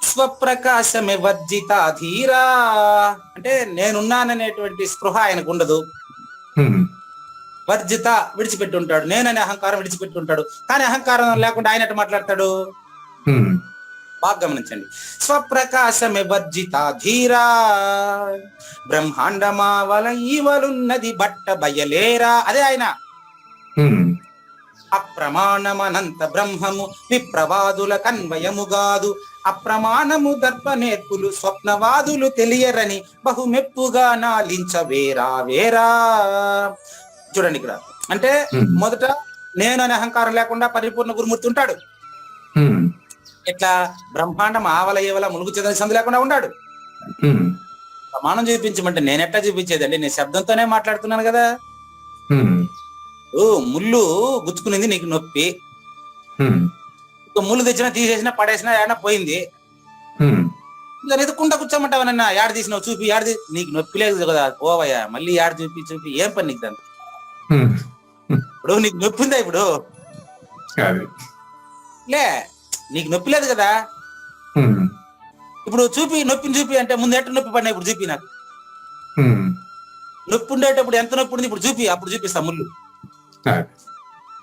స్వప్రకాశమే వర్జిత ధీరా. అంటే నేనున్నాననేటువంటి స్పృహ ఆయనకు ఉండదు. వర్జిత విడిచిపెట్టి ఉంటాడు, నేననే అహంకారం విడిచిపెట్టి ఉంటాడు. కానీ అహంకారం లేకుండా ఆయన మాట్లాడతాడు. బాగా గమనించండి. స్వప్రకాశమే వర్జిత ధీరా, బ్రహ్మాండమావల ఈవలున్నది బట్ట బయలేరా. అదే ఆయన. అప్రమాణమనంత బ్రహ్మము విప్రవాదుల కన్వయముగాదు, అప్రమాణము దర్ప నేర్పులు స్వప్నవాదులు తెలియరని బహుమెప్పుగా నాలించ వేరా వేరా. చూడండి ఇక్కడ, అంటే మొదట నేను అనే అహంకారం లేకుండా పరిపూర్ణ గురుమూర్తి ఉంటాడు. ఇట్లా బ్రహ్మాండం ఆవల ఏవల ములుగు చెందిన సందు లేకుండా ఉన్నాడు. ప్రమాణం చూపించమంటే నేను ఎట్లా చూపించేదండి? నేను శబ్దంతోనే మాట్లాడుతున్నాను కదా. ముళ్ళు గుచ్చుకునేది నీకు నొప్పి, ముళ్ళు తెచ్చినా తీసేసినా పడేసినా ఏడన్నా పోయింది. ఇంకా ఎదుకుంటా కూర్చోమంటావనన్నా, యాడ తీసినావు చూపి, నీకు నొప్పి లేదు కదా, పోవయ్యా మళ్ళీ యాడ చూపి ఏం పని నీకు దాన్ని? ఇప్పుడు నీకు నొప్పి ఉందా? ఇప్పుడు లే, నీకు నొప్పి లేదు కదా. ఇప్పుడు నొప్పిని చూపి అంటే ముందు ఎట్ట నొప్పి పడినా ఇప్పుడు చూపి. నాకు నొప్పి ఉండేటప్పుడు ఎంత నొప్పి ఉంది ఇప్పుడు చూపి, అప్పుడు చూపిస్తా ముళ్ళు.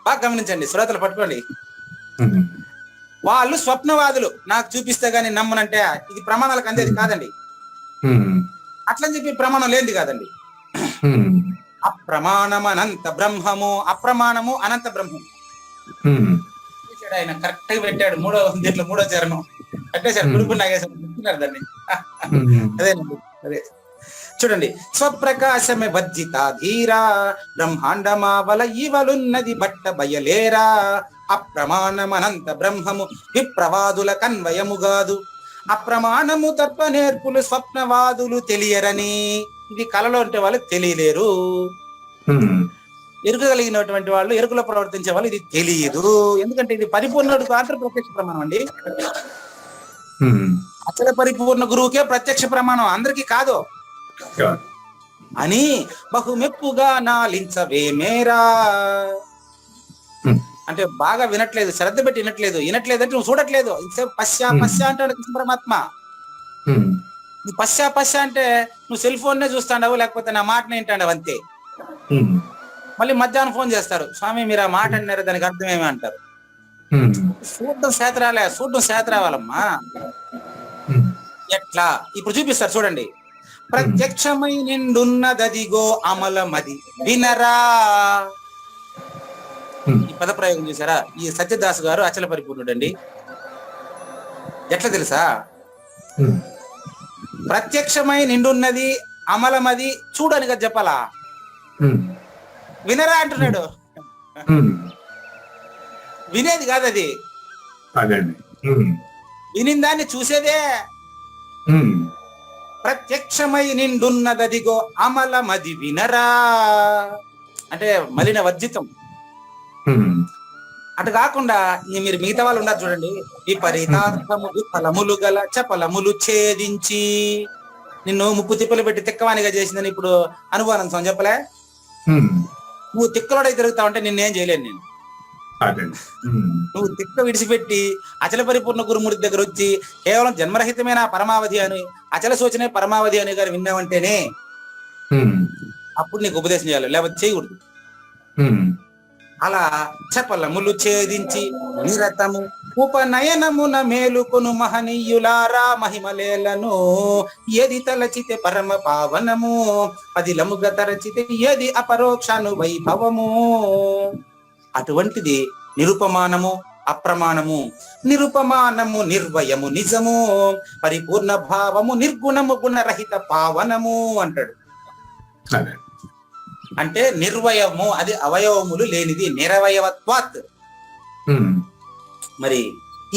బాగా గమనించండి, శ్రోతలు పట్టుకోండి. వాళ్ళు స్వప్నవాదులు, నాకు చూపిస్తే గానీ నమ్మనంటే ఇది ప్రమాణాలకు అందేది కాదండి. అట్లని చెప్పి ప్రమాణం లేనిది కాదండి. అప్రమాణమనంత బ్రహ్మము, అప్రమాణము అనంత బ్రహ్మము. ఆయన కరెక్ట్ గా పెట్టాడు. దీంట్లో 3వ చరణం కట్టేశారు. గురుపు నాగేశ్వర దాన్ని. అదేనండి, అదే చూడండి. స్వప్రకాశమే వర్జిత ధీరా, బ్రహ్మాండమావల ఈవలున్నది బట్ట బయలేరా, అప్రమాణమనంత బ్రహ్మము విప్రవాదుల కన్వయముగాదు, అప్రమాణము తత్వ నేర్పులు స్వప్నవాదులు తెలియరని. ఇది కలలో ఉంటే వాళ్ళు తెలియలేరు. ఎరుక కలిగినటువంటి వాళ్ళు, ఎరుకలో ప్రవర్తించే వాళ్ళు ఇది తెలియదు. ఎందుకంటే ఇది పరిపూర్ణుడు మాత్రం ప్రత్యక్ష ప్రమాణం అండి. అసలు పరిపూర్ణ గురువుకే ప్రత్యక్ష ప్రమాణం, అందరికీ కాదు అని బహుమెప్పుగా నాలించవే మేరా. అంటే బాగా వినట్లేదు, శ్రద్ధ పెట్టి వినట్లేదు అంటే నువ్వు చూడట్లేదు. ఇంతసేపు పశ్చా పశ్చా అంటాడు కృష్ణ పరమాత్మ. నువ్వు పశ్చా అంటే నువ్వు సెల్ ఫోన్ నే చూస్తాండవు, లేకపోతే నా మాటనే వింటాండవు అంతే. మళ్ళీ మధ్యాహ్నం ఫోన్ చేస్తారు, స్వామి మీరు ఆ మాట అన్నారు, దానికి అర్థం ఏమి అంటారు. చూడడం శాత రావాలమ్మా. ఎట్లా ఇప్పుడు చూపిస్తారు చూడండి. ప్రత్యక్షమై నిండున్నదదిగో అమలమది వినరా. ఈ పద ప్రయోగం చూసారా? ఈ సత్యదాస్ గారు అచల పరిపూర్ణుడు అండి. ఎట్లా తెలుసా? ప్రత్యక్షమై నిండున్నది అమలమది చూడని కదా చెప్పాలా, వినరా అంటున్నాడు. వినేది కాదు అది, వినిందాన్ని చూసేదే. ప్రత్యక్షమై నిండున్నదదిగో అమలమది వినరా అంటే మలిన వర్జితం. అటు కాకుండా మీరు మిగతా వాళ్ళు ఉన్నారు చూడండి. విపరీతార్థములు ఫలములు గల చపలములు ఛేదించి నిన్ను ముప్పు తిప్పలు పెట్టి తిక్కవానిగా చేసిందని ఇప్పుడు అనుభవానందం చెప్పలే. నువ్వు తిక్కలోడై తిరుగుతావు అంటే నిన్నేం చేయలేను నేను. నువ్వు తిక్క విడిచిపెట్టి అచల పరిపూర్ణ గురుమూర్తి దగ్గర వచ్చి కేవలం జన్మరహితమైన పరమావధి అని, అచల సూచనే పరమావధి అని గారు విన్నావంటేనే అప్పుడు నీకు ఉపదేశం చేయాలి, లేకపోతే చేయకూడదు. అలా చపలములు ఛేదించి నిరతము ఉపనయనమున మేలుకొను మహనీయులారా మహిమలేలను. ఏది తలచితే పరమ పావనము, పదిలముగా తరచితే ఏది అపరోక్షాను వైభవము. అటువంటిది నిరుపమానము అప్రమాణము, నిరుపమానము నిర్వయము నిజము, పరిపూర్ణ భావము నిర్గుణము గుణరహిత పావనము అంటాడు. అంటే నిర్వయము అది అవయవములు లేనిది, నిరవయవత్వాత్. మరి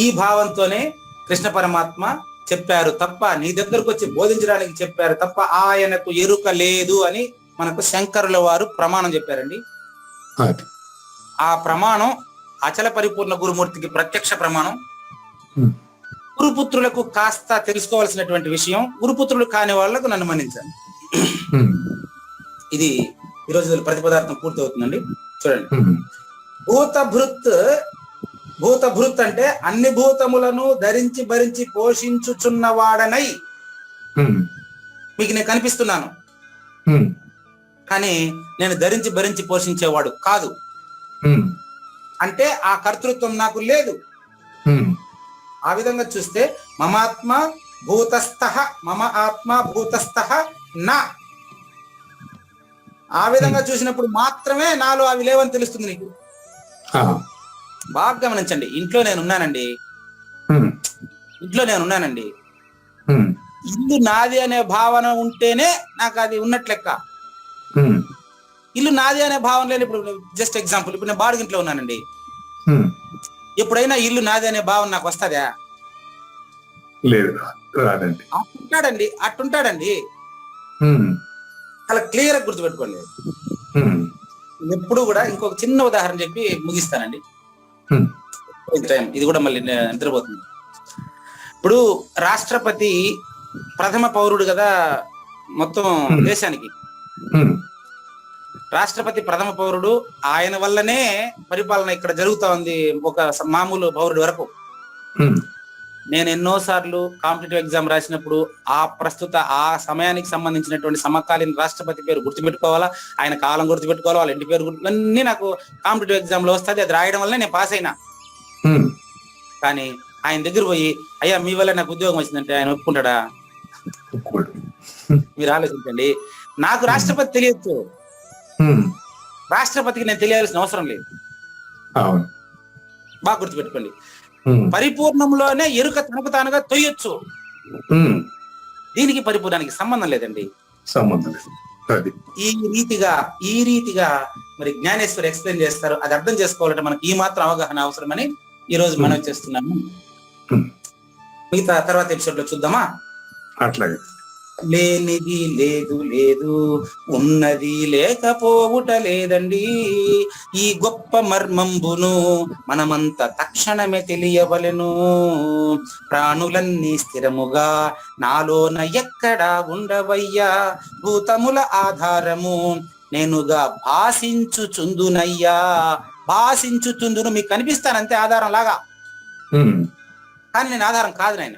ఈ భావంతోనే కృష్ణ పరమాత్మ చెప్పారు తప్ప, నీ దగ్గరకు వచ్చి బోధించడానికి చెప్పారు తప్ప ఆయనకు ఎరుక లేదు అని మనకు శంకరుల వారు ప్రమాణం చెప్పారండి. ఆ ప్రమాణం అచల పరిపూర్ణ గురుమూర్తికి ప్రత్యక్ష ప్రమాణం. గురుపుత్రులకు కాస్త తెలుసుకోవాల్సినటువంటి విషయం, గురుపుత్రులు కాని వాళ్లకు నన్ను మన్నించండి. ఇది ఈరోజు ప్రతిపదార్థం పూర్తి అవుతుందండి. చూడండి. భూతభృత్ అంటే అన్ని భూతములను ధరించి భరించి పోషించుచున్నవాడనై మీకు నేను కనిపిస్తున్నాను, కానీ నేను ధరించి భరించి పోషించేవాడు కాదు. అంటే ఆ కర్తృత్వం నాకు లేదు. ఆ విధంగా చూస్తే మమాత్మ భూతస్థః మమ ఆత్మ భూతస్థః నా. ఆ విధంగా చూసినప్పుడు మాత్రమే నాలో అవి లేవని తెలుస్తుంది నీకు. బాగా గమనించండి. ఇంట్లో నేను ఉన్నానండి, ఇల్లు నాది అనే భావన ఉంటేనే నాకు అది ఉన్నట్లెక్క. ఇల్లు నాది అనే భావన లేదు. ఇప్పుడు జస్ట్ ఎగ్జాంపుల్, ఇప్పుడు నేను బాడుగింట్లో ఉన్నానండి. ఎప్పుడైనా ఇల్లు నాది అనే భావన నాకు వస్తుందా? లేదు. అట్టుంటాడండి. అలా క్లియర్ గా గుర్తుపెట్టుకోండి. ఎప్పుడు కూడా ఇంకొక చిన్న ఉదాహరణ చెప్పి ముగిస్తానండి. ఇది కూడా మళ్ళీ నిద్రపోతుంది. ఇప్పుడు రాష్ట్రపతి ప్రథమ పౌరుడు కదా మొత్తం దేశానికి. రాష్ట్రపతి ప్రథమ పౌరుడు, ఆయన వల్లనే పరిపాలన ఇక్కడ జరుగుతా ఉంది ఒక మామూలు పౌరుడు వరకు. నేను ఎన్నోసార్లు కాంపిటేటివ్ ఎగ్జామ్ రాసినప్పుడు ఆ సమయానికి సంబంధించినటువంటి సమకాలీన రాష్ట్రపతి పేరు గుర్తుపెట్టుకోవాలా, ఆయన కాలం గుర్తుపెట్టుకోవాలా, వాళ్ళ ఇంటి పేరు అన్ని నాకు కాంపిటేటివ్ ఎగ్జామ్ లో వస్తుంది. అది రాయడం వల్లనే నేను పాస్ అయినా. కానీ ఆయన దగ్గర పోయి అయ్యా మీ వల్ల నాకు ఉద్యోగం వచ్చిందంటే ఆయన ఒప్పుకుంటాడా? మీరు ఆలోచించండి. నాకు రాష్ట్రపతి తెలియచ్చు, రాష్ట్రపతికి నేను తెలియాల్సిన అవసరం లేదు. బాగా గుర్తుపెట్టుకోండి. పరిపూర్ణంలోనే ఎరుక తనకు తానుగా తొయ్యొచ్చు. దీనికి పరిపూర్ణానికి సంబంధం లేదండి. ఈ రీతిగా మరి జ్ఞానేశ్వరి ఎక్స్ప్లెయిన్ చేస్తారు. అది అర్థం చేసుకోవాలంటే మనకి ఈ మాత్రం అవగాహన అవసరమని ఈ రోజు మనం చేస్తున్నాము. మిగతా తర్వాత ఎపిసోడ్ లో చూద్దామా? అట్లాగే. లేనిది లేదు లేదు, ఉన్నది లేకపోవుట లేదండి. ఈ గొప్ప మర్మంబును మనమంతా తక్షణమే తెలియవలెను. ప్రాణులన్నీ స్థిరముగా నాలోన ఎక్కడా ఉండవయ్యా. భూతముల ఆధారము నేనుగా భాషించుచుందునయ్యా. భాషించుతుందును. మీకు కనిపిస్తాను అంతే ఆధారం లాగా, కానీ నేను ఆధారం కాదు నాయన.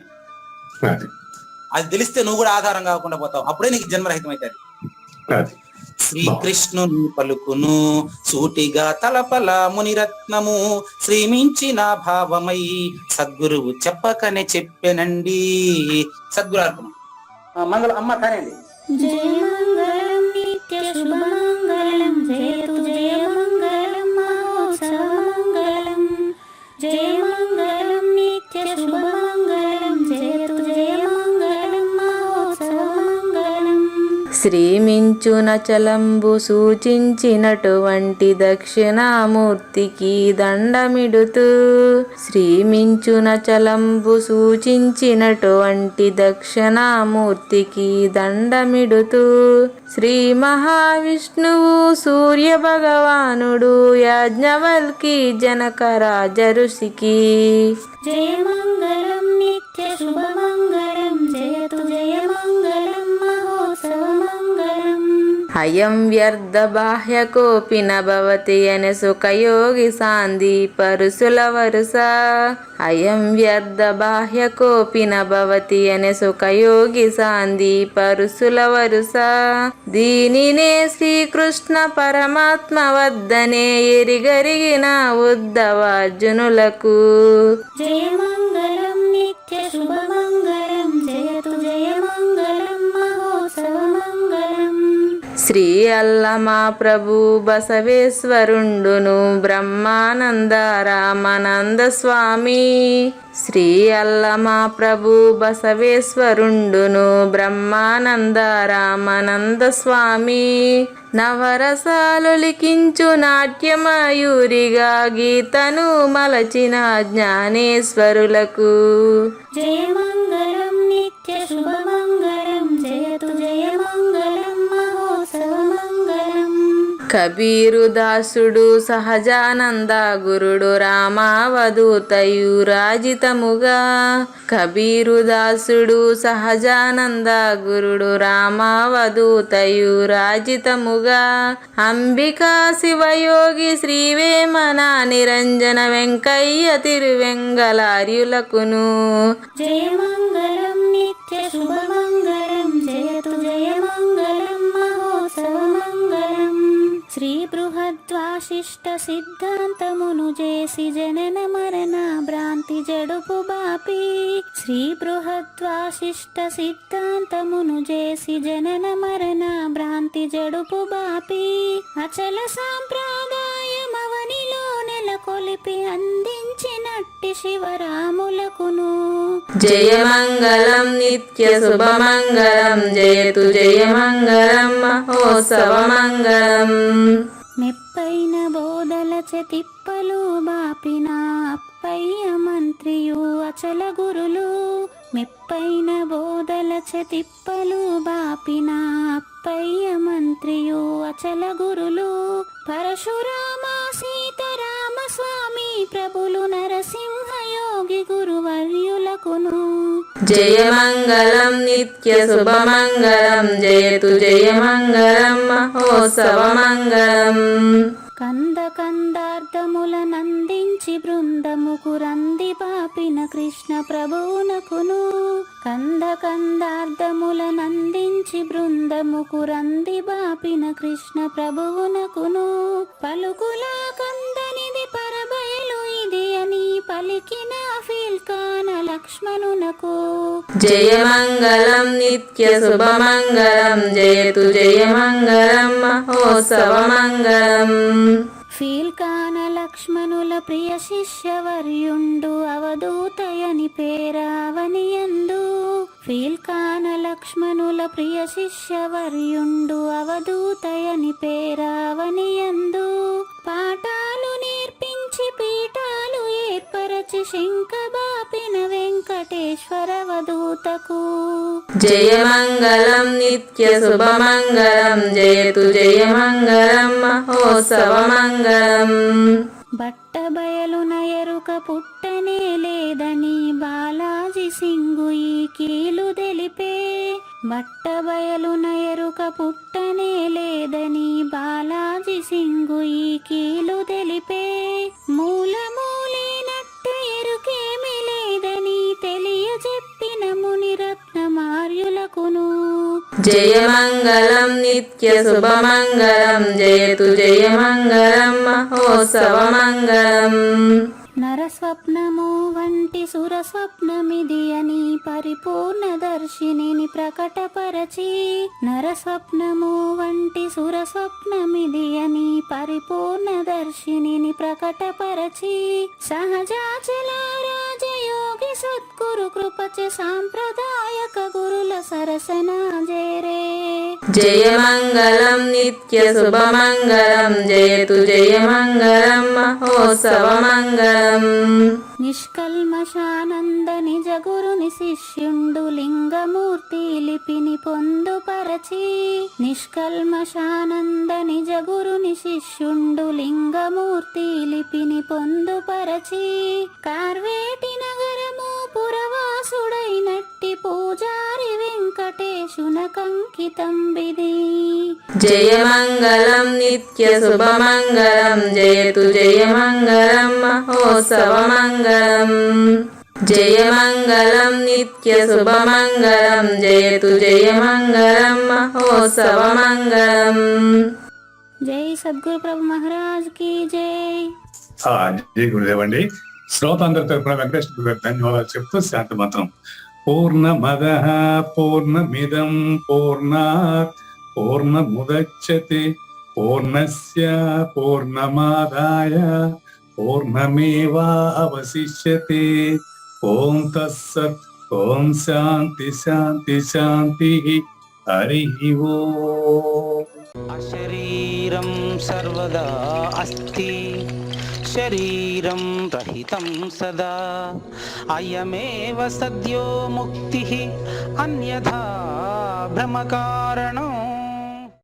అది తెలిస్తే నువ్వు కూడా ఆధారం కాకుండా పోతావు, అప్పుడే నీకు జన్మరహితం అవుతుంది. శ్రీకృష్ణుని పలుకును సూటిగా తలపల మునిరత్నము, శ్రీమించిన భావమై సద్గురువు చెప్పకనే చెప్పెనండి. సద్గురు అర్పణం. మంగళం అమ్మ కానండి. జయ మంగళం నిత్య శుభమంగళం, జయతు జయ మంగళం మహోత్సవ మంగళం. జయ మంగళం నిత్య శుభమంగళం, జయతు జయ మంగళం మహోత్సవ మంగళం. శ్రీమించున చలంబు సూచించినటువంటి దక్షిణామూర్తికి దండమిడుతూ, శ్రీమించున చలంబు సూచించినటువంటి దక్షిణామూర్తికి దండమిడుతూ, శ్రీ మహావిష్ణువు సూర్య భగవానుడు యాజ్ఞవల్కి జనక రాజ ఋషికి. జయ మంగళం నిత్య శుభమంగళం, జయతు జయ మంగళం మహోత్సవ మంగళం. అయం వ్యర్థ బాహ్య కోపిన భవతి అనే సుఖయోగి సాంది పరుసుల వరుస. అయం వ్యర్థ బాహ్య కోపిన భవతి అనే సుఖయోగి సాంది పరుసుల వరుస. దీనినే శ్రీకృష్ణ పరమాత్మ వద్దనే ఎరిగరిగిన ఉద్ధవార్జునులకు. జయ మంగళం నిత్య శుభమంగళం, జయతు జయ మంగళం మహోత్సవ మంగళం. శ్రీ అల్లమా ప్రభు బసవేశ్వరుండును బ్రహ్మానంద రామానంద స్వామి. శ్రీ అల్లమా ప్రభు బసవేశ్వరుండును బ్రహ్మానంద రామానంద స్వామి. నవరసాలు లిఖించు నాట్యమయూరిగా గీతను మలచిన జ్ఞానేశ్వరులకు. జయ మంగళం నిత్య శుభమంగళం, జయతు జయ మంగళం మహోత్సవ మంగళం. కబీరు దాసుడు సహజానంద గురుడు రామావధూతయు రాజితముగా. కబీరు దాసుడు సహజానంద గురుడు రామావధూతయు రాజితముగా. అంబికా శివయోగి శ్రీవేమన నిరంజన వెంకయ్య తిరువెంగళార్యులకును. జయ మంగళం నిత్య శుభమంగళం, జయతు జయ మంగళం మహోత్సవ మంగళం. శ్రీ బృహద్వాశిష్ట సిద్ధాంతమును చేసి జనన మరణ భ్రాంతి జడుపు బాపి. శ్రీ బృహద్వాశిష్ట సిద్ధాంతమును చేసి జనన మరణ భ్రాంతి జడుపు బాపి. అచల సాంప్రదాయమవనిలో నెలకొలిపి అందించినట్టి శివరాములకును. జయ మంగళం నిత్య శుభమంగళం, జయతు జయ మంగళం మహోత్సవ మంగళం. మెప్పైన బోధల తిప్పలు బాపిన అప్పయ్య మంత్రియు అచల గురులు. మెప్పైన బోధల తిప్పలు బాపిన అప్పయ్య మంత్రియు అచల గురులు. పరశురామ సీతారామ స్వామి ప్రభులు నరసింహయోగి గురువర్యులకును. జయ మంగళం నిత్య శుభమంగళం, జయతు జయ మంగళం మహోత్సవ మంగళం. కంద కందార్థముల నందించి బృందముకు రంది పాపిన కృష్ణ ప్రభువునకును. కంద కందార్థముల నందించి బృందముకు రంది బాపిన కృష్ణ ప్రభువునకును. పలుకులా కందనిది పరబయలు ఇది అని పలికిన ఫీల్కాన లక్ష్మణునకు. జయ మంగళం నిత్య శుభమంగళం, జయతు జయ మంగళం మహోత్సవ మంగళం. ఫీల్కాన లక్ష్మణుల ప్రియ శిష్యవర్యుండు అవధూతయని పేరావనియందు. ఫీల్కాన లక్ష్మణుల ప్రియ శిష్యవర్యుండు అవధూతయని పేరావనియందు. పాఠాలు నేర్పించి పీఠాలు ఏర్పరచి శంఖబాపిన వెంకటేశ్వర అవధూతకు. జయ మంగళం నిత్య శుభమంగళం, జయతు జయ మంగళం మహోత్సవ మంగళం. బట్టబయలున ఎరుక పుట్టనే లేదని బాలాజీ సింగు ఈ కీలు తెలిపే. బట్టబయలున ఎరుక పుట్టనే లేదని బాలాజీ సింగు ఈ కీలు తెలిపే, మూలమూలినట్టు ఎరుకేమి లేదని తెలియజెప్పిన మునిరత్నమార్యులకును. జయమంగళం నిత్య శుభమంగళం జయతు జయమంగళం మహోత్సవమంగళం. నరస్వప్నము వంటి సురస్వప్నమిది అని పరిపూర్ణ దర్శినిని ప్రకటపరచి, నరస్వప్నము వంటి సురస్వప్నమిది అని పరిపూర్ణ దర్శినిని ప్రకటపరచి, సహజాచల రాజయోగి సద్గురు కృపచే సాంప్రదాయక గురుల సరసన జేరే. జయమంగళం నిత్య శుభమంగళం జయతు జయమంగళం మహోత్సవమంగళం. నిష్కల్మషానంద నిజ గురుని శిష్యుండు లింగమూర్తి లిపిని పొందుపరచి, నిష్కల్మషానంద నిజ గురుని శిష్యుండు లింగమూర్తి లిపిని పొందుపరచి, కార్వేటి నగరము పురవాసుడైనట్టి పూజారి వెంకటేశునకంకితం విధి. జయమంగళం నిత్య శుభమంగళం జయతు జయమంగళం మహోత్సవమంగళం. జయమంగళం నిత్య శుభమంగళం జయతు జయమంగళం మహోత్సవమంగళం. జై సద్గురు ప్రభు మహారాజ్ కి జై. జై గురుదేవ్ అండి. శ్రోతాంధ్ర తరపున వెంకటేశ్వర గారికి ధన్యవాదాలు చెప్తూ శాంతి మంత్రం. పూర్ణమద పూర్ణమిదం పూర్ణాత్ పూర్ణముదచ్యతే పూర్ణస్య పూర్ణమాదాయ పూర్ణమేవావశిష్యతే. ఓం తత్సత్. ఓం శాంతి శాంతి శాంతి. హరి ఓం. అశరీరం సర్వదా అస్తి శరీరం రహితం సదా, అయమేవ సద్యో ముక్తి అన్యథా భ్రమకారణం